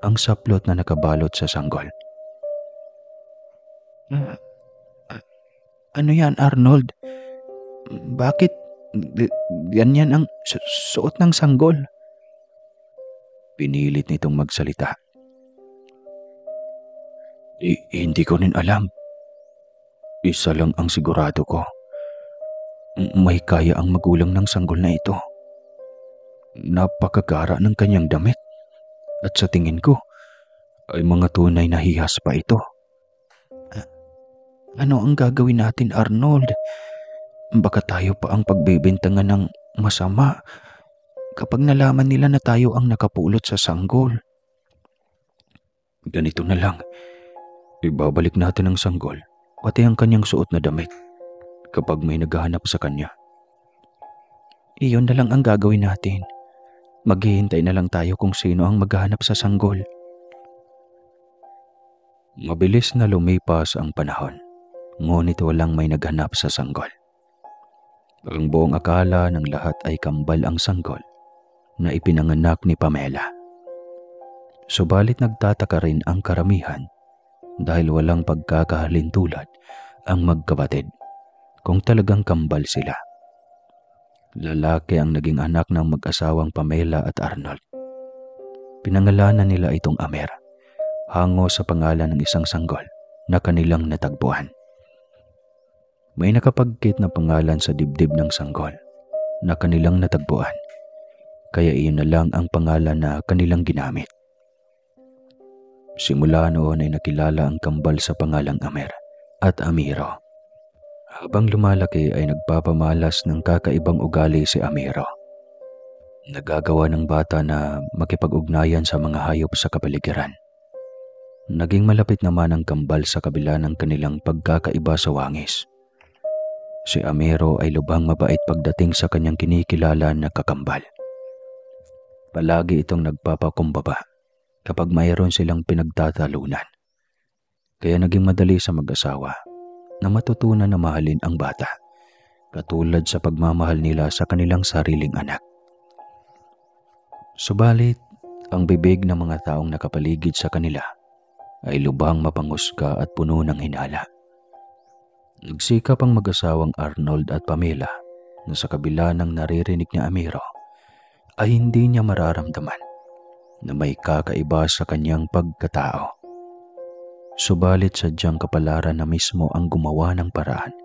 ang saplot na nakabalot sa sanggol. Ano yan, Arnold? Bakit ganyan ang suot ng sanggol? Pinilit nitong magsalita. Hindi ko rin alam. Isa lang ang sigurado ko. May kaya ang magulang ng sanggol na ito. Napakagara ng kanyang damit. At sa tingin ko, ay mga tunay na hihas pa ito. Ano ang gagawin natin, Arnold? Baka tayo pa ang pagbibintangan ng masama kapag nalaman nila na tayo ang nakapulot sa sanggol. Ganito na lang. Ibabalik natin ang sanggol, pati ang kanyang suot na damit, kapag may naghahanap sa kanya. Iyon na lang ang gagawin natin. Maghihintay na lang tayo kung sino ang maghahanap sa sanggol. Mabilis na lumipas ang panahon, ngunit walang may naghanap sa sanggol. Ang buong akala ng lahat ay kambal ang sanggol na ipinanganak ni Pamela. Subalit nagtataka rin ang karamihan dahil walang pagkakahalintulad ang magkapatid kung talagang kambal sila. Lalaki ang naging anak ng mag-asawang Pamela at Arnold. Pinangalanan nila itong Amer, hango sa pangalan ng isang sanggol na kanilang natagpuan. May nakapagkit na pangalan sa dibdib ng sanggol na kanilang natagpuan, kaya iyon na lang ang pangalan na kanilang ginamit. Simula noon ay nakilala ang kambal sa pangalang Amer at Amiro. Habang lumalaki ay nagpapamalas ng kakaibang ugali si Amiro. Nagagawa ng bata na makipag-ugnayan sa mga hayop sa kapaligiran. Naging malapit naman ang kambal sa kabila ng kanilang pagkakaiba sa wangis. Si Amiro ay lubhang mabait pagdating sa kanyang kinikilala na kakambal. Palagi itong nagpapakumbaba kapag mayroon silang pinagtatalunan. Kaya naging madali sa mag-asawa na matutunan na mahalin ang bata, katulad sa pagmamahal nila sa kanilang sariling anak. Subalit, ang bibig ng mga taong nakapaligid sa kanila ay lubhang mapanghusga at puno ng hinala. Nagsikap ang mag-asawang Arnold at Pamela na sa kabila ng naririnig ni Amiro ay hindi niya mararamdaman na may kakaiba sa kanyang pagkatao. Subalit sadyang kapalaran na mismo ang gumawa ng paraan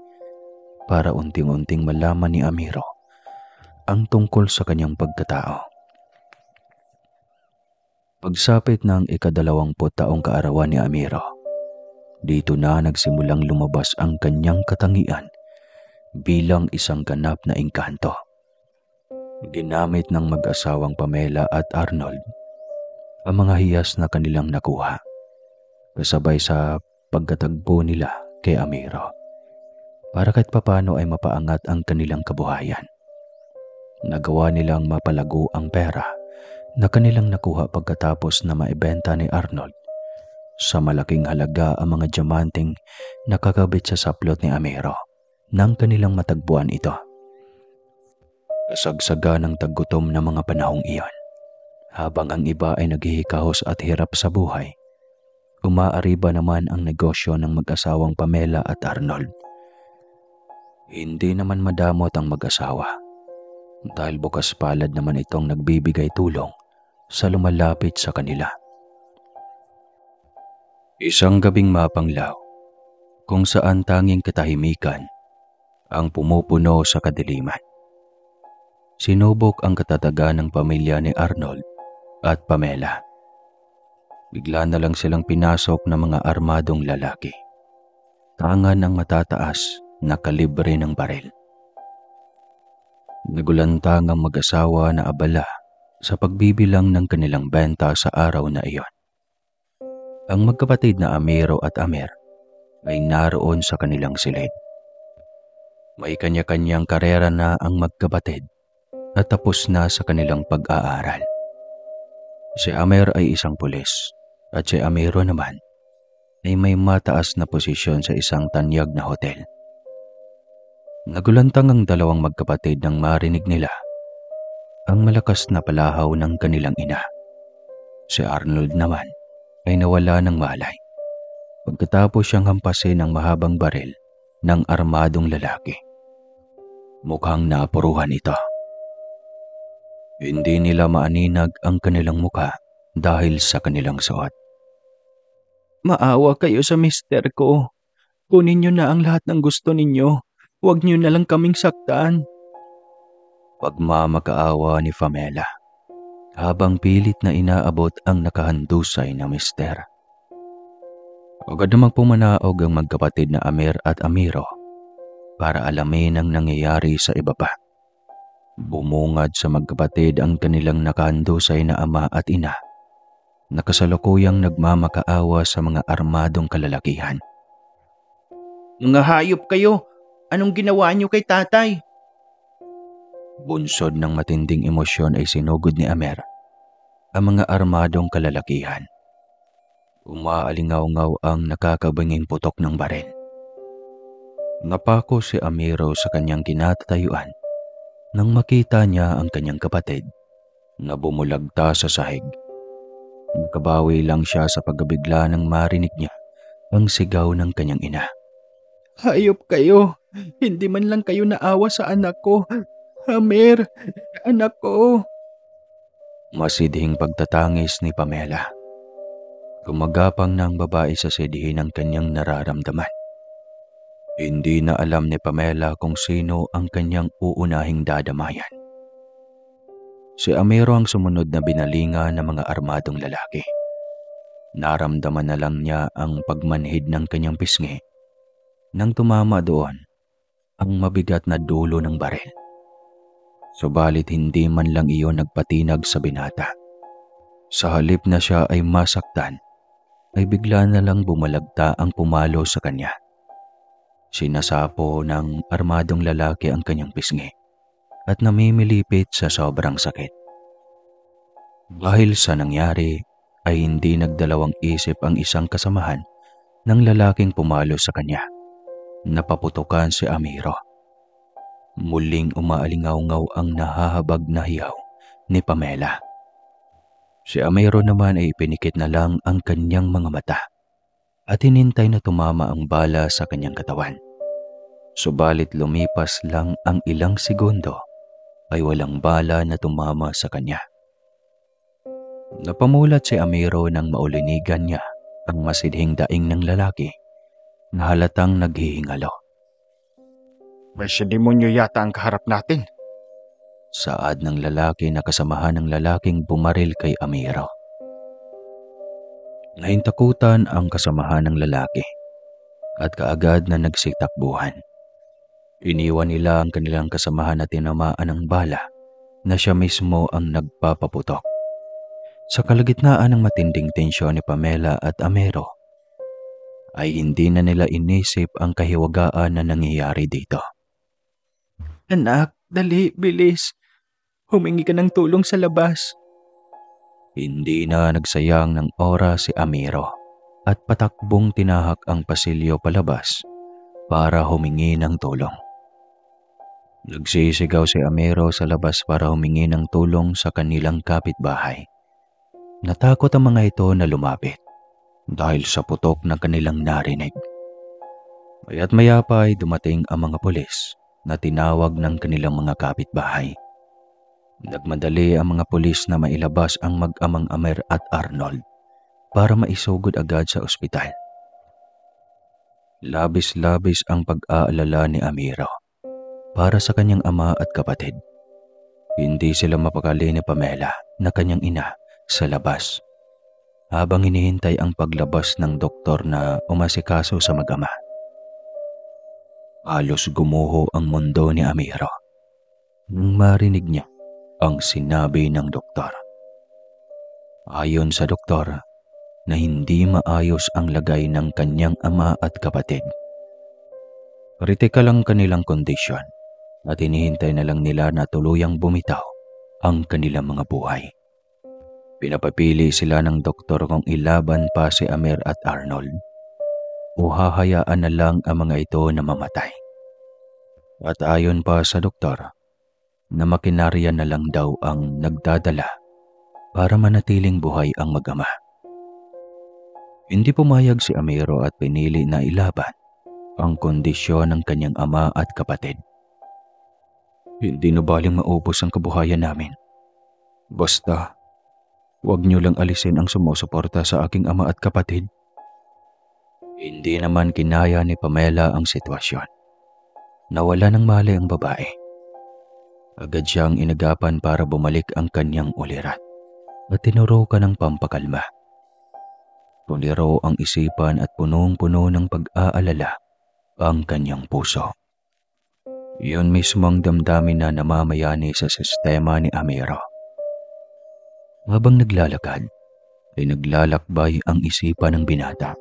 para unting-unting malaman ni Amiro ang tungkol sa kanyang pagkatao. Pagsapit ng ika-20 taong kaarawan ni Amiro, dito na nagsimulang lumabas ang kanyang katangian bilang isang ganap na engkanto. Ginamit ng mag-asawang Pamela at Arnold ang mga hiyas na kanilang nakuha, kasabay sa pagkatagpo nila kay Amiro, para kahit papano ay mapaangat ang kanilang kabuhayan. Nagawa nilang mapalago ang pera na kanilang nakuha pagkatapos na maibenta ni Arnold sa malaking halaga ang mga diamanteng nakakabit sa saplot ni Amiro nang kanilang matagpuan ito. Kasagsaga ng taggutom na mga panahong iyon, habang ang iba ay naghihikahos at hirap sa buhay, umaariba naman ang negosyo ng mag-asawang Pamela at Arnold. Hindi naman madamot ang mag-asawa dahil bukas palad naman itong nagbibigay tulong sa lumalapit sa kanila. Isang gabing mapanglaw kung saan tanging katahimikan ang pumupuno sa kadiliman. Sinubok ang katatagan ng pamilya ni Arnold at Pamela. Bigla na lang silang pinasok ng mga armadong lalaki. Tangan ng matataas na kalibre ng baril. Nagulantang ang mag-asawa na abala sa pagbibilang ng kanilang benta sa araw na iyon. Ang magkapatid na Amiro at Amer ay naroon sa kanilang silid. May kanya-kanyang karera na ang magkapatid at tapos na sa kanilang pag-aaral. Si Amer ay isang pulis at si Amiro naman ay may mataas na posisyon sa isang tanyag na hotel. Nagulantang ang dalawang magkapatid nang marinig nila ang malakas na palahaw ng kanilang ina. Si Arnold naman ay nawala ng malay pagkatapos siyang hampasin ng mahabang baril ng armadong lalaki. Mukhang napuruhan ito. Hindi nila maaninag ang kanilang mukha dahil sa kanilang suot. Maawa kayo sa mister ko. Kunin niyo na ang lahat ng gusto ninyo. Huwag niyo na lang kaming saktan. Pagmamakaawa ni Pamela habang pilit na inaabot ang nakahandusay na mister. Agad namang pumanaog ang magkapatid na Amer at Amiro para alamin ang nangyayari sa iba pa. Bumungad sa magkapatid ang kanilang nakahandusay na ama at ina na kasalukuyang nagmamakaawa sa mga armadong kalalakihan. Mga hayop kayo! Anong ginawa niyo kay tatay? Bunsod ng matinding emosyon ay sinugod ni Amer ang mga armadong kalalakihan. Umaalingaw-ngaw ang nakakabanging putok ng baril. Napako si Amiro sa kanyang kinatatayuan nang makita niya ang kanyang kapatid na bumulagta sa sahig. Nakabawi lang siya sa pagkabigla nang marinig niya ang sigaw ng kanyang ina. Hayop kayo! Hindi man lang kayo naawa sa anak ko. Amir, anak ko! Masidhing pagtatangis ni Pamela. Gumagapang na ang babae sa sidhi ng kanyang nararamdaman. Hindi na alam ni Pamela kung sino ang kanyang uunahing dadamayan. Si Amiro ang sumunod na binalinga ng mga armadong lalaki. Naramdaman na lang niya ang pagmanhid ng kanyang pisngi nang tumama doon ang mabigat na dulo ng baril. Subalit hindi man lang iyon nagpatinag sa binata. Sa halip na siya ay masaktan, ay bigla na lang bumalagta ang pumalo sa kanya. Sinasapo ng armadong lalaki ang kanyang pisngi at namimilipit sa sobrang sakit. Dahil sa nangyari ay hindi nagdalawang isip ang isang kasamahan ng lalaking pumalo sa kanya. Napaputukan si Amiro. Muling umaalingaw-ngaw ang nahahabag na hiyaw ni Pamela. Si Amiro naman ay ipinikit na lang ang kanyang mga mata at hinintay na tumama ang bala sa kanyang katawan. Subalit lumipas lang ang ilang segundo ay walang bala na tumama sa kanya. Napamulat si Amiro nang maulinigan niya ang masidhing daing ng lalaki na halatang naghihingalo. May demonyo yata ang kaharap natin. Saad ng lalaki na kasamahan ng lalaking bumaril kay Amiro. Nahintakutan ang kasamahan ng lalaki at kaagad na nagsitakbuhan. Iniwan nila ang kanilang kasamahan na tinamaan ng bala na siya mismo ang nagpapaputok. Sa kalagitnaan ng matinding tensyon ni Pamela at Amiro, ay hindi na nila inisip ang kahiwagaan na nangyayari dito. Anak, dali, bilis. Humingi ka ng tulong sa labas. Hindi na nagsayang ng oras si Amiro at patakbong tinahak ang pasilyo palabas para humingi ng tulong. Nagsisigaw si Amiro sa labas para humingi ng tulong sa kanilang kapitbahay. Natakot ang mga ito na lumapit dahil sa putok na kanilang narinig. Maya't maya pa ay dumating ang mga pulis na tinawag ng kanilang mga kapitbahay. Nagmadali ang mga pulis na mailabas ang mag-amang Amer at Arnold para maisugod agad sa ospital. Labis-labis ang pag-aalala ni Amiro para sa kanyang ama at kapatid. Hindi sila mapakali ni Pamela na kanyang ina sa labas habang hinihintay ang paglabas ng doktor na umasikaso sa mag-ama. Halos gumuho ang mundo ni Amiro nang marinig niya ang sinabi ng doktor. Ayon sa doktor, na hindi maayos ang lagay ng kanyang ama at kapatid. Kritikal ang kanilang kondisyon at hinihintay na lang nila na tuluyang bumitaw ang kanilang mga buhay. Pinapapili sila ng doktor kung ilaban pa si Amer at Arnold o hahayaan na lang ang mga ito na mamatay. At ayon pa sa doktor, na makinarya na lang daw ang nagdadala para manatiling buhay ang mag-ama. Hindi pumayag si Amiro at pinili na ilaban ang kondisyon ng kanyang ama at kapatid. Hindi na baling maubos ang kabuhayan namin. Basta, huwag niyo lang alisin ang sumusuporta sa aking ama at kapatid. Hindi naman kinaya ni Pamela ang sitwasyon. Nawala ng malay ang babae. Agad siyang inagapan para bumalik ang kanyang ulirat at tinurukan ng pampakalma. Tuliro ang isipan at punong-puno ng pag-aalala ang kanyang puso. Iyon mismo ang damdamin na namamayani sa sistema ni Amiro. Habang naglalakad, ay naglalakbay ang isipan ng binata.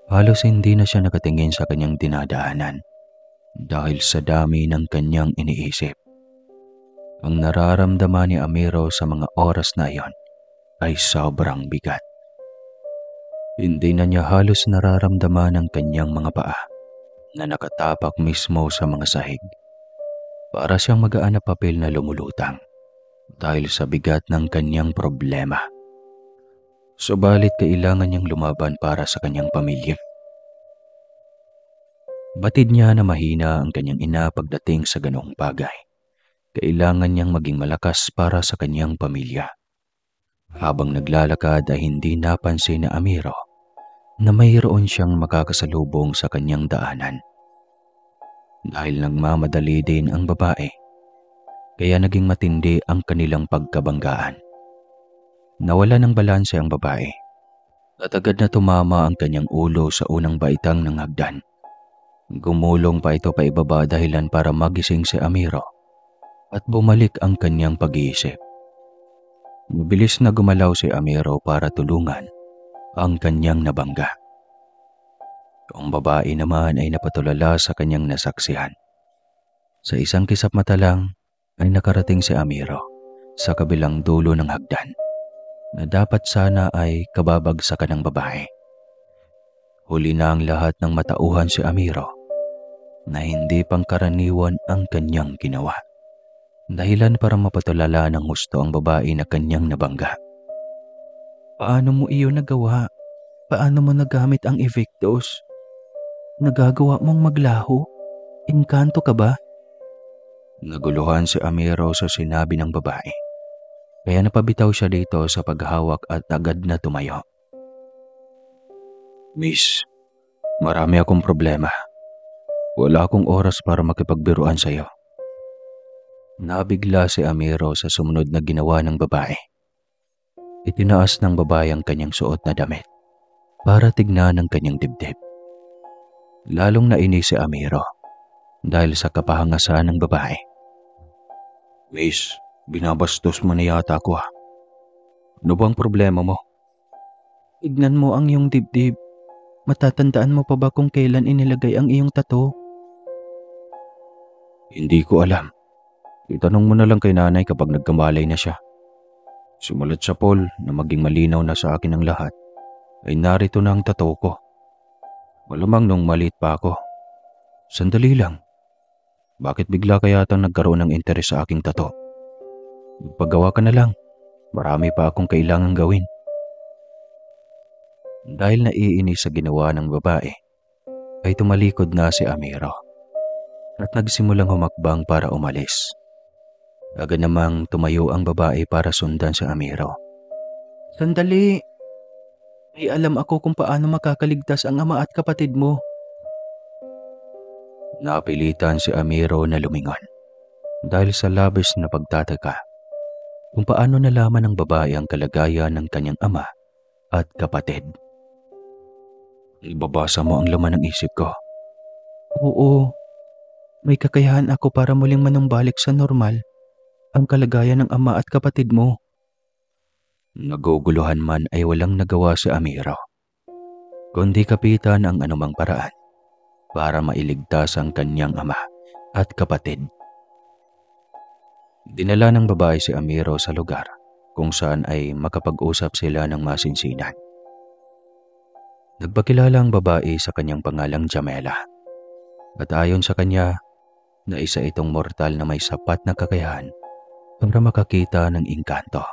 Halos hindi na siya nakatingin sa kanyang dinadaanan dahil sa dami ng kanyang iniisip. Ang nararamdaman ni Amiro sa mga oras na iyon ay sobrang bigat. Hindi na niya halos nararamdaman ang kanyang mga paa na nakatapak mismo sa mga sahig. Para siyang magaan na papel na lumulutang dahil sa bigat ng kanyang problema. Subalit kailangan niyang lumaban para sa kanyang pamilya. Batid niya na mahina ang kanyang ina pagdating sa ganoong bagay. Kailangan niyang maging malakas para sa kanyang pamilya. Habang naglalakad ay hindi napansin ni Amiro na mayroon siyang makakasalubong sa kanyang daanan. Dahil nagmamadali din ang babae, kaya naging matindi ang kanilang pagkabanggaan. Nawala ng balanse ang babae at agad na tumama ang kanyang ulo sa unang baitang ng hagdan. Gumulong pa ito paibaba dahilan para magising si Amiro at bumalik ang kanyang pag-iisip. Mabilis na gumalaw si Amiro para tulungan ang kanyang nabangga. Ang babae naman ay napatulala sa kanyang nasaksihan. Sa isang kisap mata lang ay nakarating si Amiro sa kabilang dulo ng hagdan na dapat sana ay kababagsakan ng babae. Huli na ang lahat ng matauhan si Amiro na hindi pangkaraniwan ang kanyang ginawa. Dahilan para mapatulala ng husto ang babae na kanyang nabangga. Paano mo iyon nagawa? Paano mo nagamit ang Evictus? Nagagawa mong maglaho? Engkanto ka ba? Naguluhan si Amiro sa sinabi ng babae. Kaya napabitaw siya dito sa paghawak at agad na tumayo. Miss, marami akong problema. Wala akong oras para makipagbiruan sa iyo. Nabigla si Amiro sa sumunod na ginawa ng babae. Itinaas ng babae ang kanyang suot na damit para tignan ang kanyang dibdib. Lalong nainis si Amiro dahil sa kapahangasan ng babae. Miss, binabastos mo na yata ako ha. Ano bang problema mo? Tignan mo ang iyong dibdib. Matatandaan mo pa ba kung kailan inilagay ang iyong tattoo? Hindi ko alam. Itanong mo na lang kay nanay kapag nagkamalay na siya. Simulat sa Paul na maging malinaw na sa akin ang lahat, ay narito na ang tattoo ko. Malamang nung maliit pa ako. Sandali lang. Bakit bigla kaya yatang nagkaroon ng interes sa aking tattoo? Magpagawa ka na lang. Marami pa akong kailangang gawin. Dahil naiinis sa ginawa ng babae, ay tumalikod na si Amiro at nagsimulang humakbang para umalis. Agad namang tumayo ang babae para sundan si Amiro. Sandali! May alam ako kung paano makakaligtas ang ama at kapatid mo. Napilitan si Amiro na lumingon dahil sa labis na pagtataka kung paano nalaman ng babae ang kalagayan ng kanyang ama at kapatid. Ibabasa mo ang laman ng isip ko. Oo, may kakayahan ako para muling manumbalik sa normal ang kalagayan ng ama at kapatid mo. Naguguluhan man ay walang nagawa si Amiro, kundi kapitan ang anumang paraan para mailigtas ang kanyang ama at kapatid. Dinala ng babae si Amiro sa lugar kung saan ay makapag-usap sila ng masinsinan. Nagpakilala ang babae sa kanyang pangalang Jamela at ayon sa kanya na isa itong mortal na may sapat na kakayahan para makakita ng engkanto.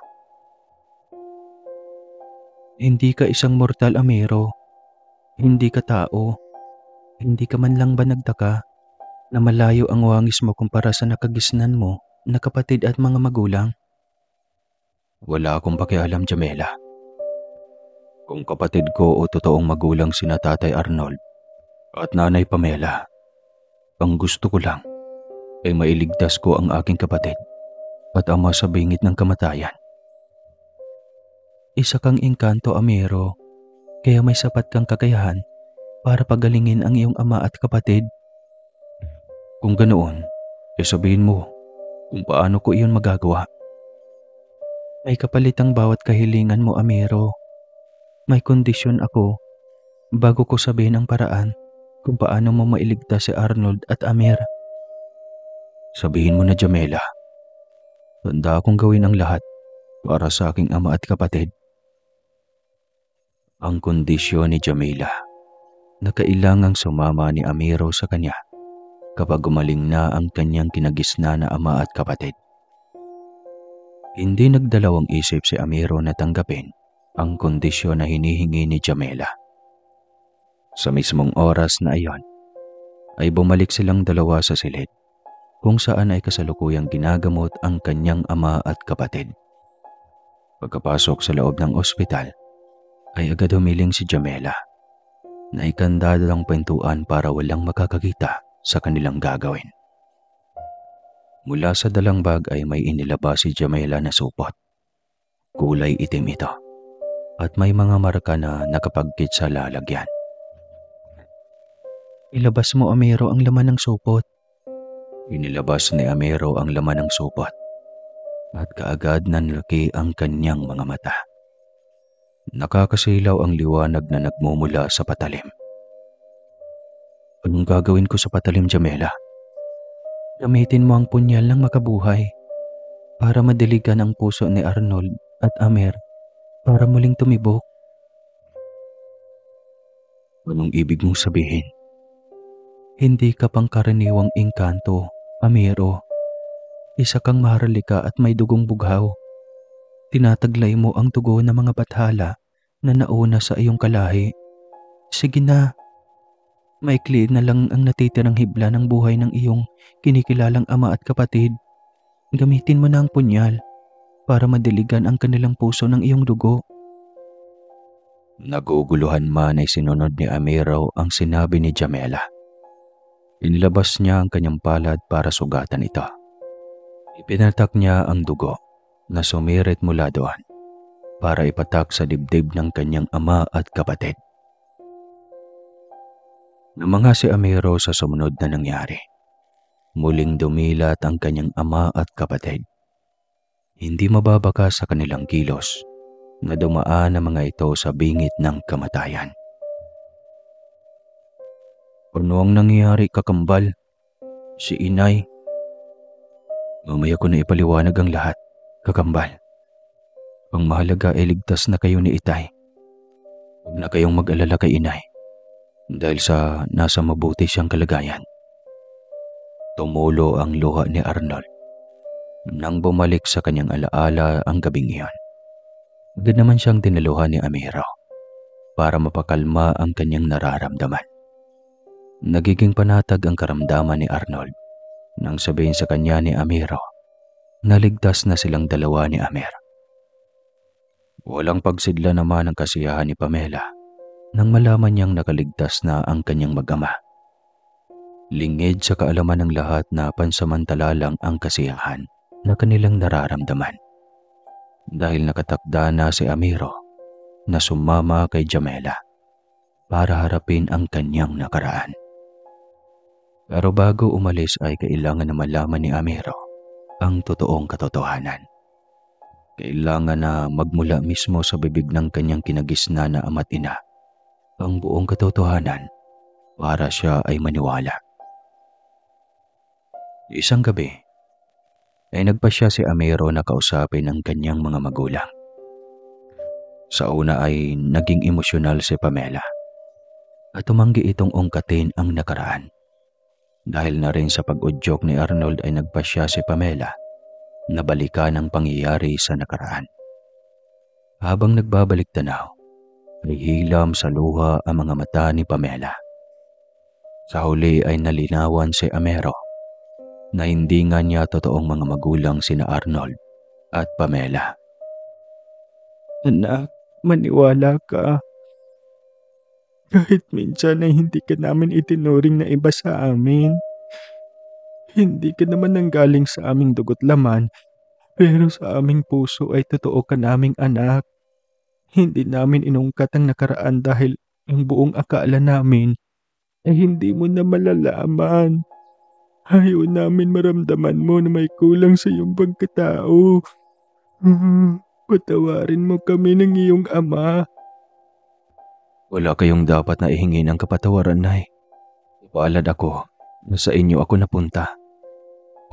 Hindi ka isang mortal, Amiro. Hindi ka tao. Hindi ka man lang ba nagtaka na malayo ang wangis mo kumpara sa nakagisnan mo na kapatid at mga magulang? Wala akong pakialam, Jamela. Kung kapatid ko o totoong magulang sina Tatay Arnold at Nanay Pamela, ang gusto ko lang ay mailigtas ko ang aking kapatid at ama sa bingit ng kamatayan. Isa kang engkanto, Amiro, kaya may sapat kang kakayahan para pagalingin ang iyong ama at kapatid. Kung ganoon, sabihin mo kung paano ko iyon magagawa. May kapalit ang bawat kahilingan mo, Amiro. May kondisyon ako bago ko sabihin ang paraan kung paano mo mailigtas si Arnold at Amir. Sabihin mo na, Jamela. Handa akong gawin ang lahat para sa aking ama at kapatid. ang kondisyon ni Jamila na kailangang sumama ni Amiro sa kanya kapag gumaling na ang kanyang kinagisna na ama at kapatid. Hindi nagdalawang isip si Amiro na tanggapin ang kondisyon na hinihingi ni Jamila. Sa mismong oras na iyon, ay bumalik silang dalawa sa silid kung saan ay kasalukuyang ginagamot ang kanyang ama at kapatid. Pagkapasok sa loob ng ospital, ay agad humiling si Jamila na ikandado ang pintuan para walang makakakita sa kanilang gagawin. Mula sa dalang bag ay may inilabas si Jamila na supot. Kulay itim ito at may mga marka na nakapagkit sa lalagyan. Ilabas mo, Amiro, ang laman ng supot. Inilabas ni Amiro ang laman ng supot at kaagad nanlaki ang kanyang mga mata. Nakakasilaw ang liwanag na nagmumula sa patalim. Anong gagawin ko sa patalim, Jamila? Gamitin mo ang punyal ng makabuhay para madiligan ang puso ni Arnold at Amer para muling tumibok. Anong ibig mong sabihin? Hindi ka pangkaraniwang engkanto, Amiro. Isa kang maharlika at may dugong bughaw. Tinataglay mo ang dugo ng mga bathala na nauna sa iyong kalahi. Sige na. Maikli na lang ang natitirang hibla ng buhay ng iyong kinikilalang ama at kapatid. Gamitin mo na ang punyal para madiligan ang kanilang puso ng iyong dugo. Naguguluhan man ay sinunod ni Amiro ang sinabi ni Jamila. Inilabas niya ang kanyang palad para sugatan ito. Ipinatak niya ang dugo na sumirit mula doon para ipatak sa dibdib ng kanyang ama at kapatid. Namangha si Amiro sa sumunod na nangyari. Muling dumilat ang kanyang ama at kapatid. Hindi mababaka sa kanilang kilos na dumaan ang mga ito sa bingit ng kamatayan. Ano ang nangyari, kakambal? Si inay. Mamaya ko na ipaliwanag ang lahat, kakambal. Ang mahalaga ay ligtas na kayo ni Itay. Huwag na kayong mag-alala kay inay dahil sa nasa mabuti siyang kalagayan. Tumulo ang luha ni Arnold nang bumalik sa kanyang alaala ang gabing iyon. Agad naman siyang dinaluhan ni Amiro para mapakalma ang kanyang nararamdaman. Nagiging panatag ang karamdaman ni Arnold nang sabihin sa kanya ni Amiro na ligtas na silang dalawa ni Amer. Walang pagsidla naman ang kasiyahan ni Pamela nang malaman niyang nakaligtas na ang kanyang mag-ama. Lingid sa kaalaman ng lahat na pansamantala lang ang kasiyahan na kanilang nararamdaman dahil nakatakda na si Amiro na sumama kay Jamila para harapin ang kanyang nakaraan. Pero bago umalis ay kailangan na malaman ni Amiro ang totoong katotohanan. Kailangan na magmula mismo sa bibig ng kanyang kinagisna na ama't ina ang buong katotohanan para siya ay maniwala. Isang gabi ay nagpasya si Amiro na kausapin ang kanyang mga magulang. Sa una ay naging emosyonal si Pamela at tumanggi itong ungkatin ang nakaraan. Dahil na rin sa pag-udyok ni Arnold ay nagpasya si Pamela na balikan ang pangyayari sa nakaraan. Habang nagbabalik tanaw, ay hilam sa luha ang mga mata ni Pamela. Sa huli ay nalinawan si Amero na hindi nga niya totoong mga magulang sina Arnold at Pamela. Anak, maniwala ka. Kahit minsan ay hindi ka namin itinuring na iba sa amin. Hindi ka naman nanggaling sa aming dugot laman, pero sa aming puso ay totoo ka naming anak. Hindi namin inungkat ang nakaraan dahil ang buong akala namin ay hindi mo na malalaman. Ayaw namin maramdaman mo na may kulang sa iyong pagkatao. Patawarin mo kami ng iyong ama. Wala kayong dapat na ihingi ng kapatawaran, Nay. Ipaalad ako na sa inyo ako napunta.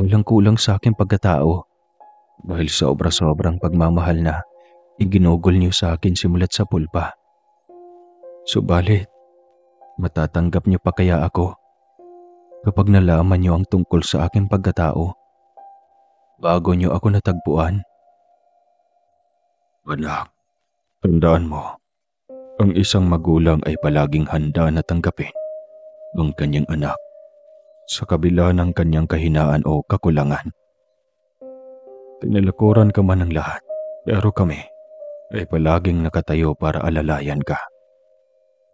Walang kulang sa aking pagkatao dahil sobra-sobrang pagmamahal na iginugol niyo sa akin simulat sa pulpa. Subalit, matatanggap niyo pa kaya ako kapag nalaman niyo ang tungkol sa aking pagkatao bago niyo ako natagpuan? Anak, tandaan mo, ang isang magulang ay palaging handa na tanggapin ang kanyang anak sa kabila ng kanyang kahinaan o kakulangan. Tinalakuran ka man ng lahat, pero kami ay palaging nakatayo para alalayan ka.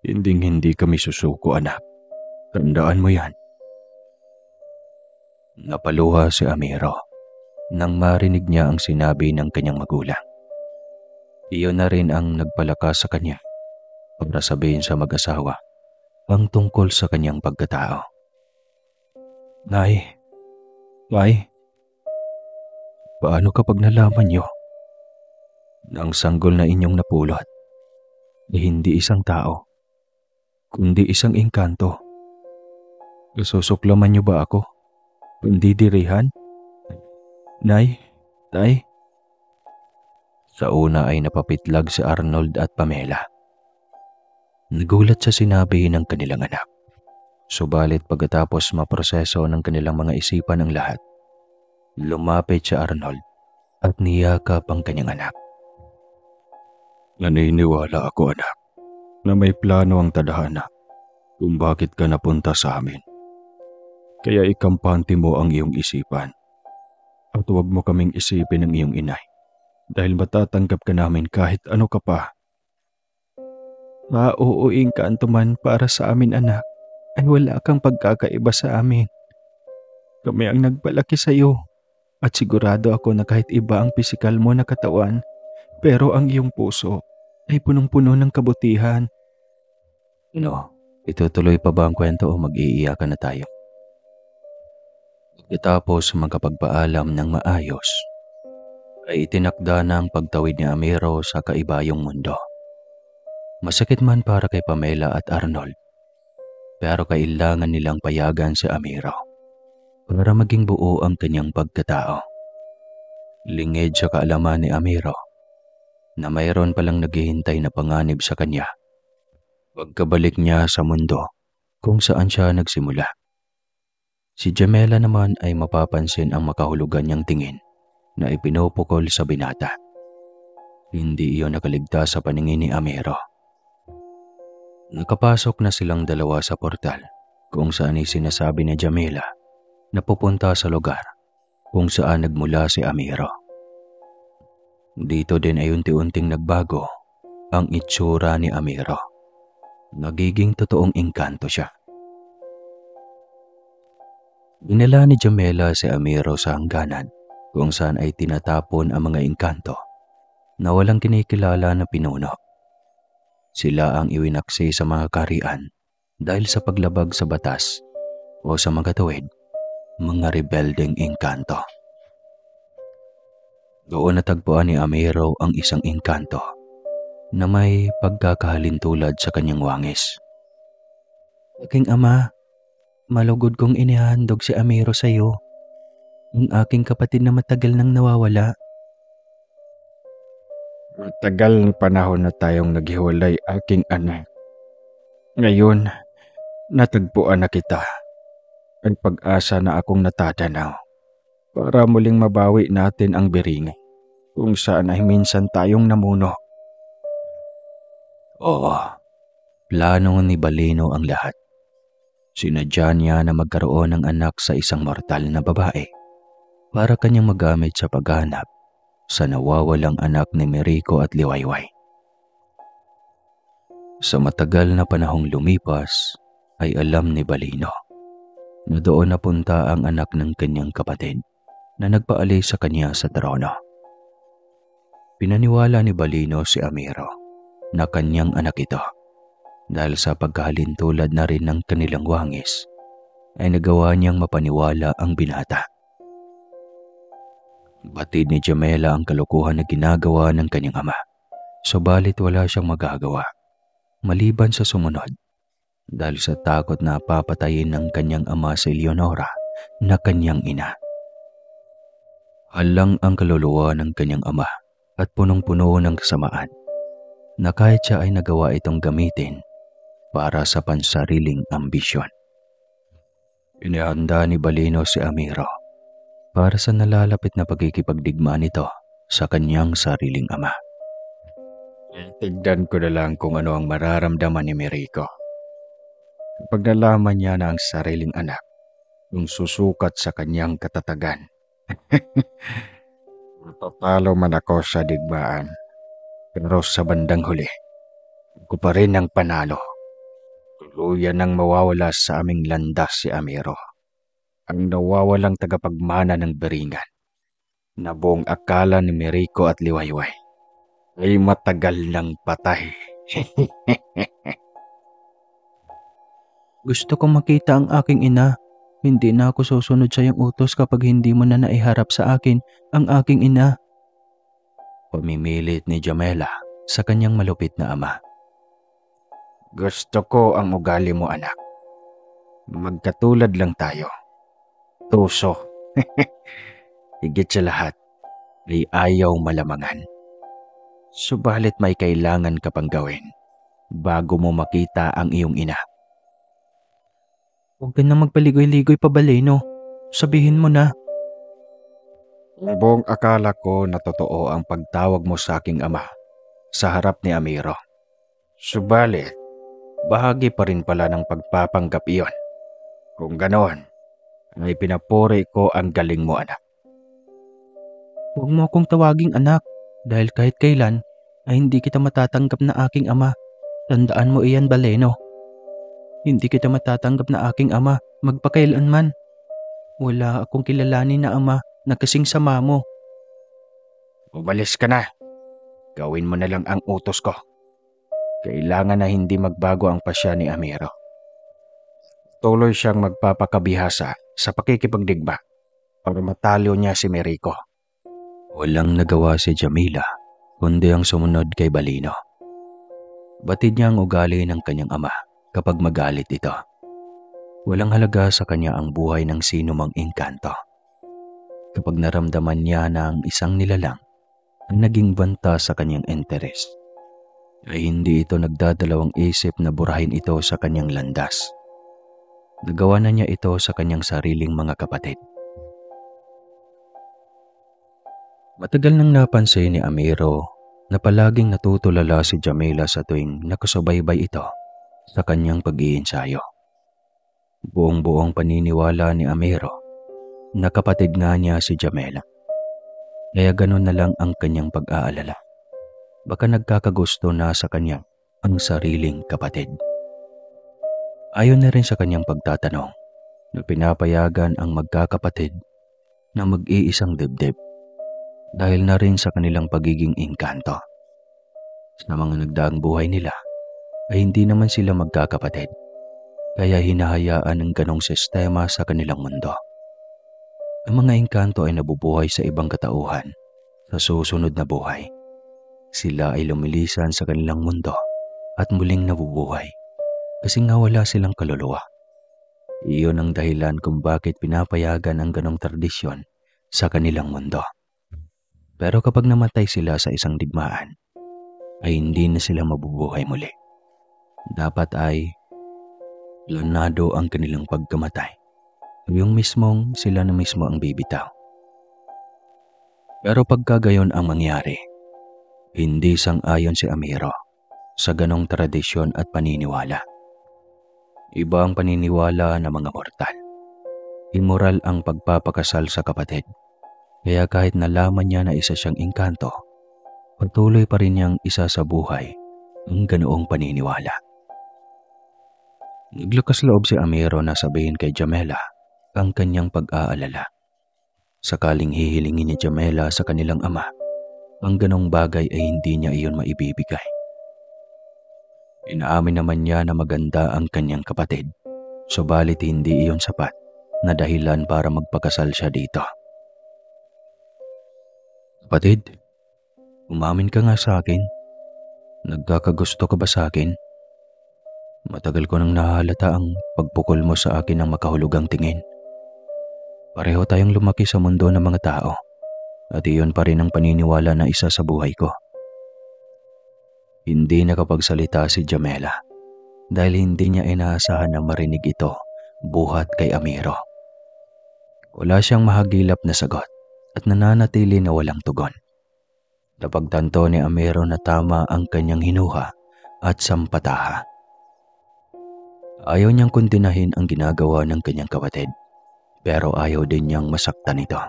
Hinding-hindi kami susuko, anak. Tandaan mo yan. Napaluha si Amiro nang marinig niya ang sinabi ng kanyang magulang. Iyon na rin ang nagpalakas sa kanya para sabihin sa mag-asawa ang tungkol sa kanyang pagkatao. Nay, paano kapag nalaman niyo na ang sanggol na inyong napulot ay hindi isang tao, kundi isang engkanto? Susuklaman niyo ba ako? Pandidirihan? Nay, tay? Sa una ay napapitlag si Arnold at Pamela. Nagulat sa sinabi ng kanilang anak. Subalit pagkatapos maproseso ng kanilang mga isipan ang lahat, lumapit si Arnold at niyakap ang kanyang anak. Naniniwala ako, anak, na may plano ang tadhana kung bakit ka napunta sa amin. Kaya ikampante mo ang iyong isipan at huwag mo kaming isipin ng iyong inay dahil matatanggap ka namin kahit ano ka pa. Mauuing kanto man para sa amin, anak, ay wala kang pagkakaiba sa amin. Kami ang nagpalaki sa iyo at sigurado ako na kahit iba ang pisikal mo na katawan, pero ang iyong puso ay punong-puno ng kabutihan. Itutuloy pa ba ang kwento o mag-iiyakan na tayo? Pagkatapos magkapagpaalam ng maayos, ay itinakda na ang pagtawid ni Amiro sa kaibayong mundo. Masakit man para kay Pamela at Arnold, pero kailangan nilang payagan si Amiro para maging buo ang kanyang pagkatao. Lingid sa kaalaman ni Amiro na mayroon palang naghihintay na panganib sa kanya pagkabalik niya sa mundo kung saan siya nagsimula. Si Jamela naman ay mapapansin ang makahulugan niyang tingin na ipinupukol sa binata. Hindi iyon nakaligtas sa paningin ni Amiro. Nakapasok na silang dalawa sa portal kung saan ay sinasabi ni Jamela na pupunta sa lugar kung saan nagmula si Amiro. Dito din ay unti-unting nagbago ang itsura ni Amiro. Nagiging totoong engkanto siya. Dinala ni Jamela si Amiro sa hangganan kung saan ay tinatapon ang mga engkanto na walang kinikilala na pinuno. Sila ang iwinaksi sa mga kaharian dahil sa paglabag sa batas o sa mga tuwid, mga rebeldeng engkanto. Doon natagpuan ni Amiro ang isang engkanto na may pagkakahalintulad sa kanyang wangis. Aking ama, malugod kong inihandog si Amiro sa iyo. Ang aking kapatid na matagal nang nawawala. Matagal na panahon na tayong naghiwalay, aking anak. Ngayon, natagpuan na kita. Ang pag-asa na akong natatanaw para muling mabawi natin ang biringi kung saan ay minsan tayong namuno. Oo, plano ni Balino ang lahat. Sinadya niya na magkaroon ng anak sa isang mortal na babae para kanyang magamit sa paghanap sa nawawalang anak ni Merico at Liwayway. Sa matagal na panahong lumipas ay alam ni Balino na doon napunta ang anak ng kanyang kapatid na nagpaalis sa kanya sa trono. Pinaniwala ni Balino si Amiro na kanyang anak ito dahil sa pagkahalintulad na rin ng kanilang wangis ay nagawa niyang mapaniwala ang binata. Batid ni Jamela ang kalokohan na ginagawa ng kanyang ama, subalit wala siyang magagawa maliban sa sumunod dahil sa takot na papatayin ng kanyang ama si Leonora na kanyang ina. Halang ang kaluluwa ng kanyang ama at punong-puno ng kasamaan na kahit siya ay nagawa itong gamitin para sa pansariling ambisyon. Inihanda ni Balino si Amiro para sa nalalapit na pagkikipagdigma nito sa kanyang sariling ama. Tignan ko na lang kung ano ang mararamdaman ni Merico. Pag nalaman niya na ang sariling anak yung susukat sa kanyang katatagan. Papalo man ako sa digmaan, pero sa bandang huli, ko pa rin ang panalo. Tuluyan nang mawawala sa aming landas si Amiro, ang nawawalang tagapagmana ng beringan, na buong akala ni Merico at Liwayway ay matagal ng patay. Gusto kong makita ang aking ina. Hindi na ako susunod sa iyong utos kapag hindi mo na naiharap sa akin ang aking ina. Pamimilit ni Jamela sa kanyang malupit na ama. Gusto ko ang ugali mo, anak. Magkatulad lang tayo. Tuso. Higit sa lahat, ay ayaw malamangan. Subalit may kailangan ka pang gawin bago mo makita ang iyong ina. Huwag ka na magpaligoy-ligoy pa, Baleno. Sabihin mo na. Buong akala ko na totoo ang pagtawag mo sa aking ama sa harap ni Amiro. Subalit, bahagi pa rin pala ng pagpapanggap iyon. Kung ganoon, ay pinapuri ko ang galing mo, anak. Huwag mo akong tawaging anak dahil kahit kailan ay hindi kita matatanggap na aking ama. Tandaan mo iyan, Baleno. Hindi kita matatanggap na aking ama magpakailanman. Wala akong kilalanin na ama na kasing sama mo. Umalis ka na. Gawin mo na lang ang utos ko. Kailangan na hindi magbago ang pasya ni Amiro. Tuloy siyang magpapakabihasa sa pakikipagdigma para matalo niya si Merico. Walang nagawa si Jamila kundi ang sumunod kay Balino. Batid niya ang ugali ng kanyang ama kapag magalit ito. Walang halaga sa kanya ang buhay ng sino mang engkanto. Kapag naramdaman niya na ang isang nilalang ang naging banta sa kanyang interes, ay hindi ito nagdadalawang isip na burahin ito sa kanyang landas. Nagawa na niya ito sa kanyang sariling mga kapatid. Matagal nang napansin ni Amiro na palaging natutulala si Jamila sa tuwing nakasubaybay ito sa kanyang pag-iensayo. Buong-buong paniniwala ni Amiro na kapatid nga niya si Jamela. Kaya ganun na lang ang kanyang pag-aalala. Baka nagkakagusto na sa kanya ang sariling kapatid. Ayon na rin sa kanyang pagtatanong na pinapayagan ang magkakapatid na mag-iisang dibdib dahil na rin sa kanilang pagiging engkanto. Sa mga nagdaang buhay nila ay hindi naman sila magkakapatid, kaya hinahayaan ng ganong sistema sa kanilang mundo. Ang mga engkanto ay nabubuhay sa ibang katauhan sa susunod na buhay. Sila ay lumilisan sa kanilang mundo at muling nabubuhay kasi nga wala silang kaluluwa. Iyon ang dahilan kung bakit pinapayagan ang ganong tradisyon sa kanilang mundo. Pero kapag namatay sila sa isang digmaan, ay hindi na sila mabubuhay muli. Dapat ay planado ang kanilang pagkamatay. Yung mismong sila na mismo ang bibitaw. Pero pagkagayon ang mangyari, hindi sang-ayon si Amiro sa ganong tradisyon at paniniwala. Iba ang paniniwala ng mga mortal. Immoral ang pagpapakasal sa kapatid. Kaya kahit nalaman niya na isa siyang engkanto, patuloy pa rin niyang isa sa buhay ang ganoong paniniwala. Naglakas loob si Amiro na sabihin kay Jamela ang kanyang pag-aalala. Sakaling hihilingin ni Jamela sa kanilang ama, ang ganong bagay ay hindi niya iyon maibibigay. Inaamin naman niya na maganda ang kanyang kapatid, subalit hindi iyon sapat na dahilan para magpakasal siya dito. Kapatid, umamin ka nga sa akin. Nagkakagusto ka ba sa akin? Matagal ko nang nahalata ang pagpukol mo sa akin ng makahulugang tingin. Pareho tayong lumaki sa mundo ng mga tao at iyon pa rin ang paniniwala na isa sa buhay ko. Hindi nakapagsalita si Jamela dahil hindi niya inaasahan na marinig ito buhat kay Amiro. Wala siyang mahagilap na sagot at nananatili na walang tugon. Napagtanto ni Amiro na tama ang kanyang hinuha at sampataha. Ayaw niyang kundinahin ang ginagawa ng kanyang kapatid, pero ayaw din niyang masaktan ito.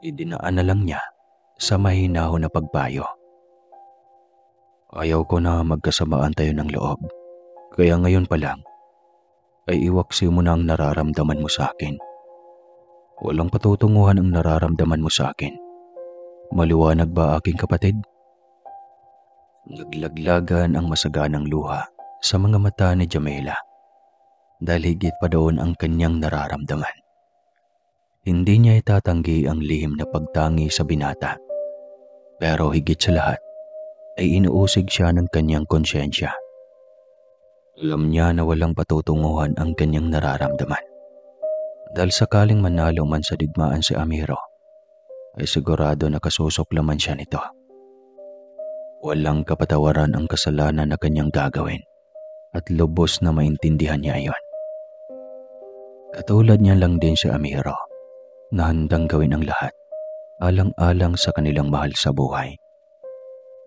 Idinaan na lang niya sa mahinahon na pagpayo. Ayaw ko na magkasamaan tayo ng loob, kaya ngayon pa lang ay iwaksi mo na ang nararamdaman mo sa akin. Walang patutunguhan ang nararamdaman mo sa akin. Maliwanag ba aking kapatid? Naglaglagan ang masaganang luha sa mga mata ni Jamela dahil higit pa doon ang kanyang nararamdaman. Hindi niya itatanggi ang lihim na pagtangi sa binata, pero higit sa lahat ay inuusig siya ng kanyang konsyensya. Alam niya na walang patutunguhan ang kanyang nararamdaman dahil sakaling manalo man sa digmaan si Amiro ay sigurado na kasusuklaman siya nito. Walang kapatawaran ang kasalanan na kanyang gagawin at lubos na maintindihan niya iyon. Katulad niya lang din si Amiro na handang gawin ang lahat alang-alang sa kanilang mahal sa buhay.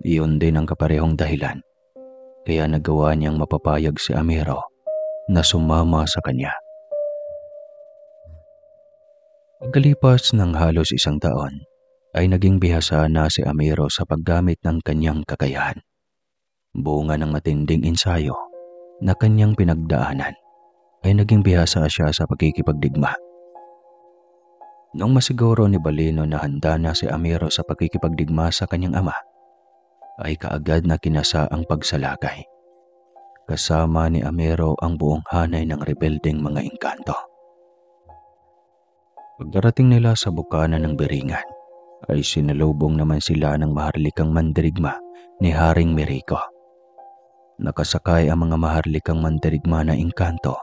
Iyon din ang kaparehong dahilan kaya nagawa niyang mapapayag si Amiro na sumama sa kanya. Pagkalipas ng halos 1 taon, ay naging bihasa na si Amiro sa paggamit ng kanyang kakayahan. Bunga ng matinding ensayo na kanyang pinagdaanan, ay naging bihasa siya sa pagkikipagdigma. Nung masiguro ni Balino na handa na si Amiro sa pagkikipagdigma sa kanyang ama, ay kaagad na kinasa ang pagsalakay. Kasama ni Amiro ang buong hanay ng rebeldeng mga engkanto. Pagdarating nila sa bukana ng Beringan, ay sinalubong naman sila ng maharlikang mandirigma ni Haring Merico. Nakasakay ang mga maharlikang mandirigma na engkanto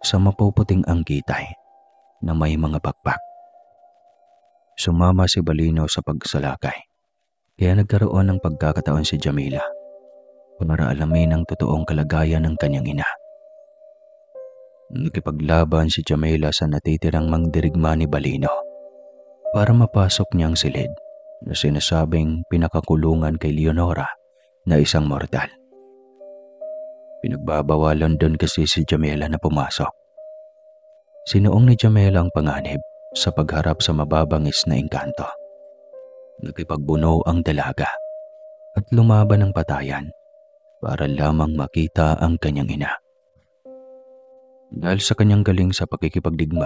sa mapuputing anggitay na may mga pakpak. Sumama si Balino sa pagsalakay, kaya nagkaroon ng pagkakataon si Jamila para alamin ang totoong kalagayan ng kanyang ina. Nakipaglaban si Jamila sa natitirang mangdirigma ni Balino para mapasok niyang silid na sinasabing pinakakulungan kay Leonora na isang mortal. Pinagbabawalan doon kasi si Jamila na pumasok. Sinuong ni Jamila ang panganib sa pagharap sa mababangis na engkanto. Nakipagbuno ang dalaga at lumaban ng patayan para lamang makita ang kanyang ina. Dahil sa kanyang galing sa pakikipagdigma,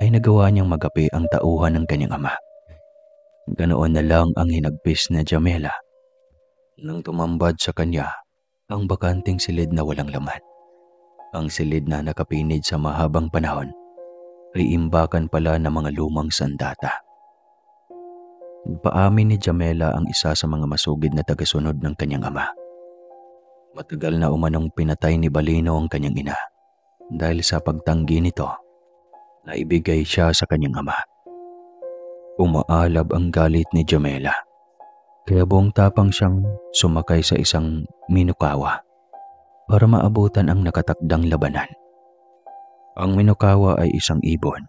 ay nagawa niyang magapi ang tauhan ng kanyang ama. Ganoon na lang ang hinagpis na Jamela nang tumambad sa kanya ang bakanting silid na walang laman. Ang silid na nakapinid sa mahabang panahon ay imbakan pala ng mga lumang sandata. Paamin ni Jamela ang isa sa mga masugid na tagasunod ng kanyang ama. Matagal na umanong pinatay ni Balino ang kanyang ina dahil sa pagtanggi nito na ibigay siya sa kanyang ama. Umaalab ang galit ni Jamela, kaya buong tapang siyang sumakay sa isang minukawa para maabutan ang nakatakdang labanan. Ang minukawa ay isang ibon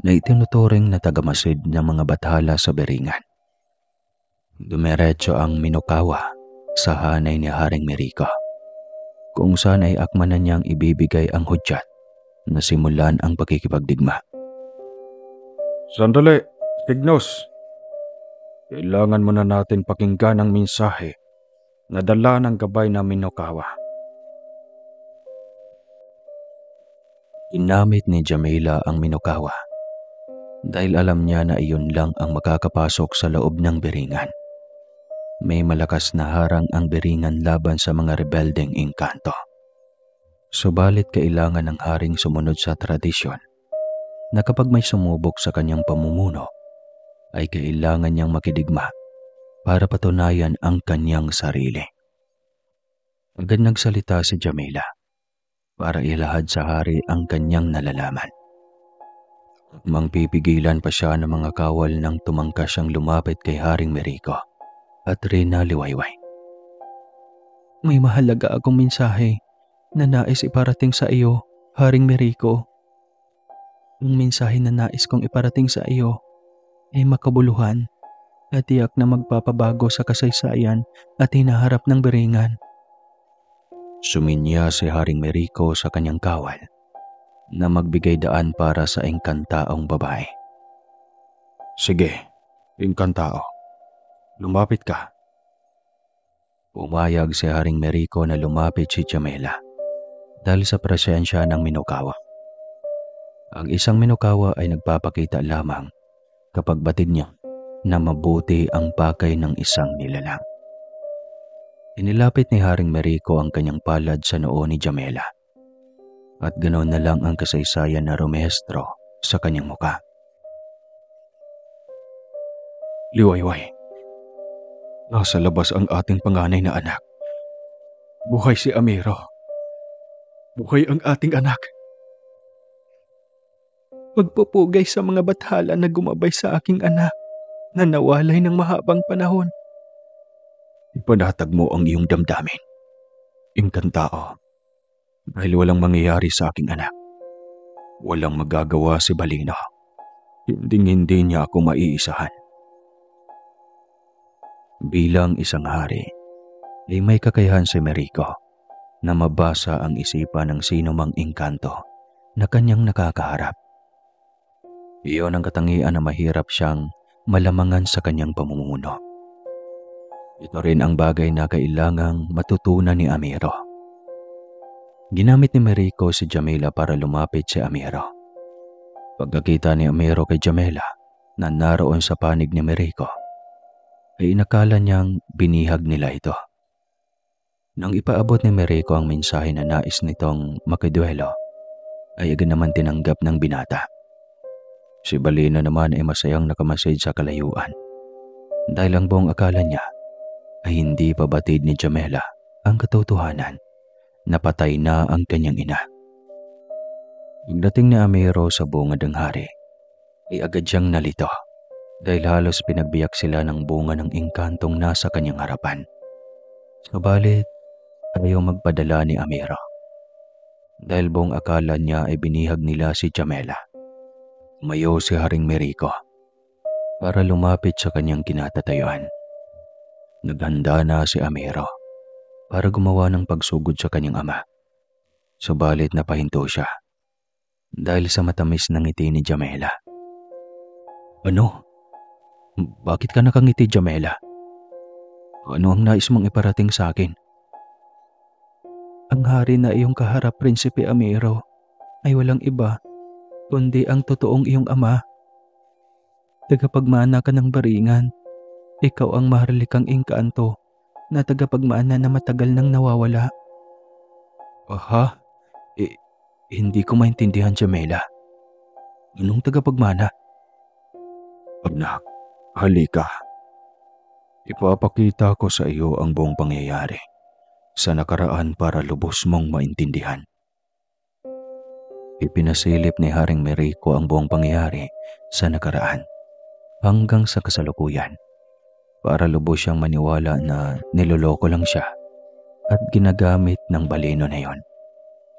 na itinuturing na tagamasid ng mga bathala sa Beringan. Dumiretso ang minukawa sa hanay ni Haring Merico, kung saan ay akma na niyang ibibigay ang hudyat na simulan ang pakikipagdigma. Sandali, Tignos. Kailangan muna natin pakinggan ang mensahe na dala ng gabay na Minokawa. Ginamit ni Jamila ang Minokawa dahil alam niya na iyon lang ang makakapasok sa loob ng Beringan. May malakas na harang ang Beringan laban sa mga rebeldeng engkanto. Subalit kailangan ng haring sumunod sa tradisyon na kapag may sumubok sa kanyang pamumuno, ay kailangan niyang makidigma para patunayan ang kanyang sarili. Agad nagsalita si Jamila para ilahad sa hari ang kanyang nalalaman. Mangpipigilan pa siya ng mga kawal nang tumangkas siyang lumapit kay Haring Merico at Rina Liwayway. May mahalaga akong mensahe na nais iparating sa iyo, Haring Merico. Ang mensahe na nais kong iparating sa iyo ay makabuluhan at tiyak na magpapabago sa kasaysayan at hinaharap ng Biringan. Suminya si Haring Merico sa kanyang kawal na magbigay daan para sa engkantaong babae. Sige, Engkantao. Lumapit ka. Pumayag si Haring Merico na lumapit si Jamela dahil sa presensya ng Minokawa. Ang isang Minokawa ay nagpapakita lamang kapag batid niya na mabuti ang pakay ng isang nilalang. Inilapit ni Haring Merico ang kanyang palad sa noo ni Jamela at ganoon na lang ang kasaysayan na rumehestro sa kanyang muka. Liwayway, nasa labas ang ating panganay na anak. Buhay si Amiro. Buhay ang ating anak. Magpupugay sa mga bathala na gumabay sa aking anak na nawalay ng mahabang panahon. Ipanatag mo ang iyong damdamin, Engkantao, dahil walang mangyayari sa aking anak. Walang magagawa si Balino. Hindi niya ako maiisahan. Bilang isang hari, ay may kakayahan si Merico na mabasa ang isipan ng sino mang engkanto na kanyang nakakaharap. Iyon ang katangian na mahirap siyang malamangan sa kanyang pamumuno. Ito rin ang bagay na kailangang matutunan ni Amiro. Ginamit ni Merico si Jamela para lumapit si Amiro. Pagkakita ni Amiro kay Jamela na naroon sa panig ni Merico, ay inakala niyang binihag nila ito. Nang ipaabot ni Merico ang mensahe na nais nitong makiduelo, ay agad naman tinanggap ng binata. Si Balino naman ay masayang nakamasid sa kalayuan dahil ang buong akala niya ay hindi pa batid ni Jamela ang katotohanan na patay na ang kanyang ina. Pagdating ni Amiro sa bungad ng hari, ay agad siyang nalito dahil halos pinagbiyak sila ng bunga ng engkantong nasa kanyang harapan. Subalit, ayaw magpadala ni Amiro dahil buong akala niya ay binihag nila si Jamela. Umayaw si Haring Merico para lumapit sa kanyang kinatatayuan. Naghanda na si Amiro para gumawa ng pagsugod sa kanyang ama. Subalit napahinto siya dahil sa matamis na ngiti ni Jamela. Ano? Bakit ka nakangiti, Jamela? Ano ang nais mong iparating sa akin? Ang hari na iyong kaharap, Prinsipe Amiro, ay walang iba kundi ang totoong iyong ama. Tagapagmana ka ng Baringan. Ikaw ang maharlikang engkanto na tagapagmana na matagal nang nawawala. Aha? Hindi ko maintindihan, Jamela. Anong tagapagmana? Anak, halika. Ipapakita ko sa iyo ang buong pangyayari sa nakaraan para lubos mong maintindihan. Ipinasilip ni Haring Merico ang buong pangyayari sa nakaraan hanggang sa kasalukuyan para lubos siyang maniwala na niloloko lang siya at ginagamit ng Balino na yon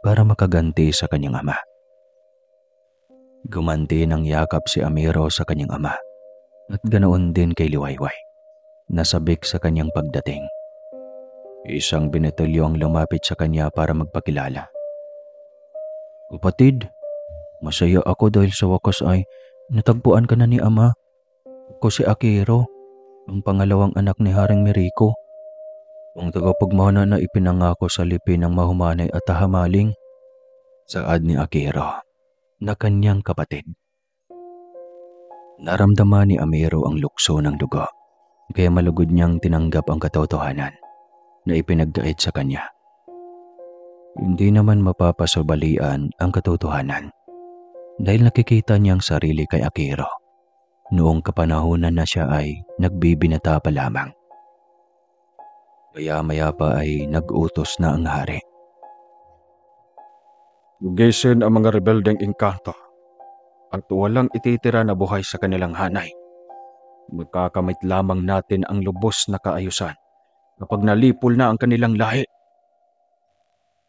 para makaganti sa kanyang ama. Gumanti ng yakap si Amiro sa kanyang ama at ganoon din kay Liwayway. Nasabik sa kanyang pagdating. Isang binatulyo ang lumapit sa kanya para magpakilala. Kapatid, masaya ako dahil sa wakas ay natagpuan ka na ni Ama. Ako si Akiro, ang pangalawang anak ni Haring Merico, ang tagapagmana na ipinangako sa lipi ng mahumanay at tahamaling. Saad ni Akiro na kanyang kapatid. Naramdaman ni Amiro ang lukso ng dugo, kaya malugod niyang tinanggap ang katotohanan na ipinagkait sa kanya. Hindi naman mapapasubalian ang katotohanan dahil nakikita niyang sarili kay Akiro noong kapanahunan na siya ay nagbibinata pa lamang. Maya-maya pa ay nag-utos na ang hari. Lugisin ang mga rebeldeng engkanto at walang ititira na buhay sa kanilang hanay. Magkakamit lamang natin ang lubos na kaayusan kapag nalipol na ang kanilang lahi.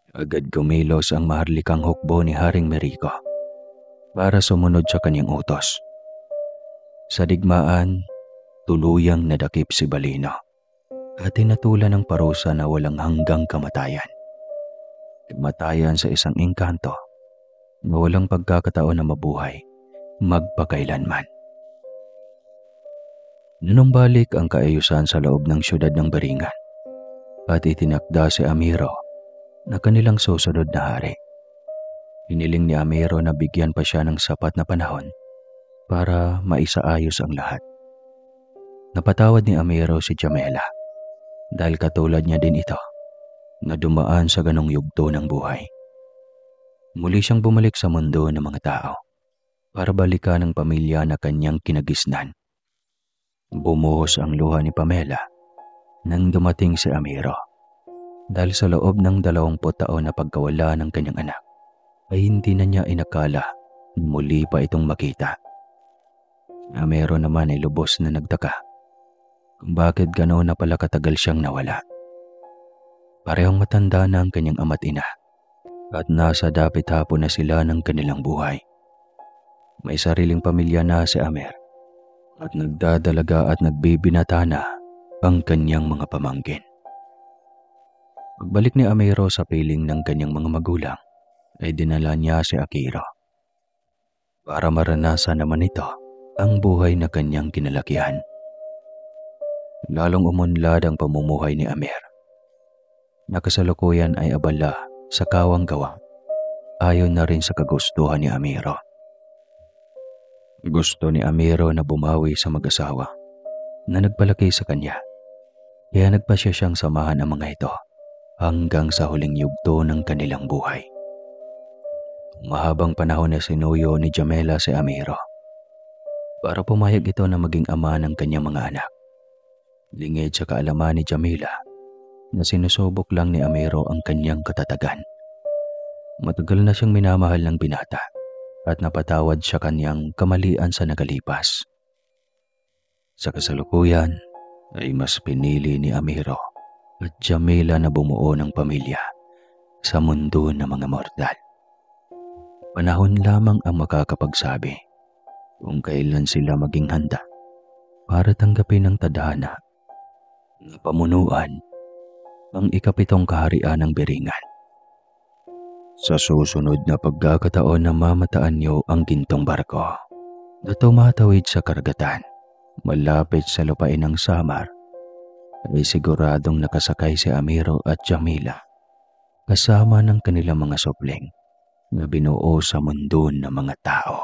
Agad kumilos ang maharlikang hukbo ni Haring Merico para sumunod sa kanyang utos. Sa digmaan, tuluyang nadakip si Balino at tinatulan ng parusa na walang hanggang kamatayan. Kamatayan sa isang engkanto na walang pagkakataon na mabuhay magpakailanman. Nanumbalik ang kaayusan sa loob ng siyudad ng Baringan at itinakda si Amiro na kanilang susunod na hari. Hiniling ni Amiro na bigyan pa siya ng sapat na panahon para maisaayos ang lahat. Napatawad ni Amiro si Jamela dahil katulad niya din ito na dumaan sa ganong yugto ng buhay. Muli siyang bumalik sa mundo ng mga tao para balikan ang pamilya na kanyang kinagisnan. Bumuhos ang luha ni Pamela nang dumating si Amiro dahil sa loob ng 20 taon na pagkawala ng kanyang anak ay hindi na niya inakala na muli pa itong makita. Amiro naman ay lubos na nagtaka kung bakit gano'n na pala katagal siyang nawala. Parehong matanda na ang kanyang ama't ina at nasa dapit hapon na sila ng kanilang buhay. May sariling pamilya na si Amer at nagdadalaga at nagbibinata na ang kanyang mga pamangkin. Pagbalik ni Amiro sa piling ng kanyang mga magulang ay dinala niya si Akiro para maranasan naman ito ang buhay na kanyang kinalakihan. Lalong umunlad ang pamumuhay ni Amer na kasalukuyan ay abala sa kawang-gawa ayon na rin sa kagustuhan ni Amiro. Gusto ni Amiro na bumawi sa mag-asawa na nagpalaki sa kanya, kaya nagpasya siyang samahan ang mga ito hanggang sa huling yugto ng kanilang buhay. Mahabang panahon na sinuyo ni Jamela si Amiro para pumayag ito na maging ama ng kanyang mga anak. Lingid sa kaalaman ni Jamila na sinusubok lang ni Amiro ang kanyang katatagan. Matagal na siyang minamahal ng binata at napatawad siya kanyang kamalian sa nakalipas. Sa kasalukuyan ay mas pinili ni Amiro at Jamila na bumuo ng pamilya sa mundo ng mga mortal. Panahon lamang ang makakapagsabi kung kailan sila maging handa para tanggapin ang tadhana na pamunuan ang 7th kaharian ng Biringan. Sa susunod na pagkakataon na mamataan niyo ang gintong barko na tumatawid sa karagatan malapit sa lupain ng Samar, ay siguradong nakasakay si Amiro at Jamila kasama ng kanilang mga supling na binuo sa mundo ng mga tao.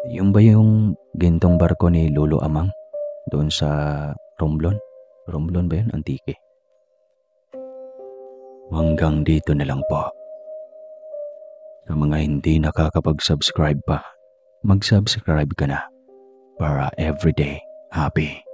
Yung ba yung gintong barko ni Lolo Amang doon sa Romblon? Romblon ba yun? Antique. Hanggang dito na lang po. Sa mga hindi nakakapag-subscribe pa, mag-subscribe ka na para everyday happy.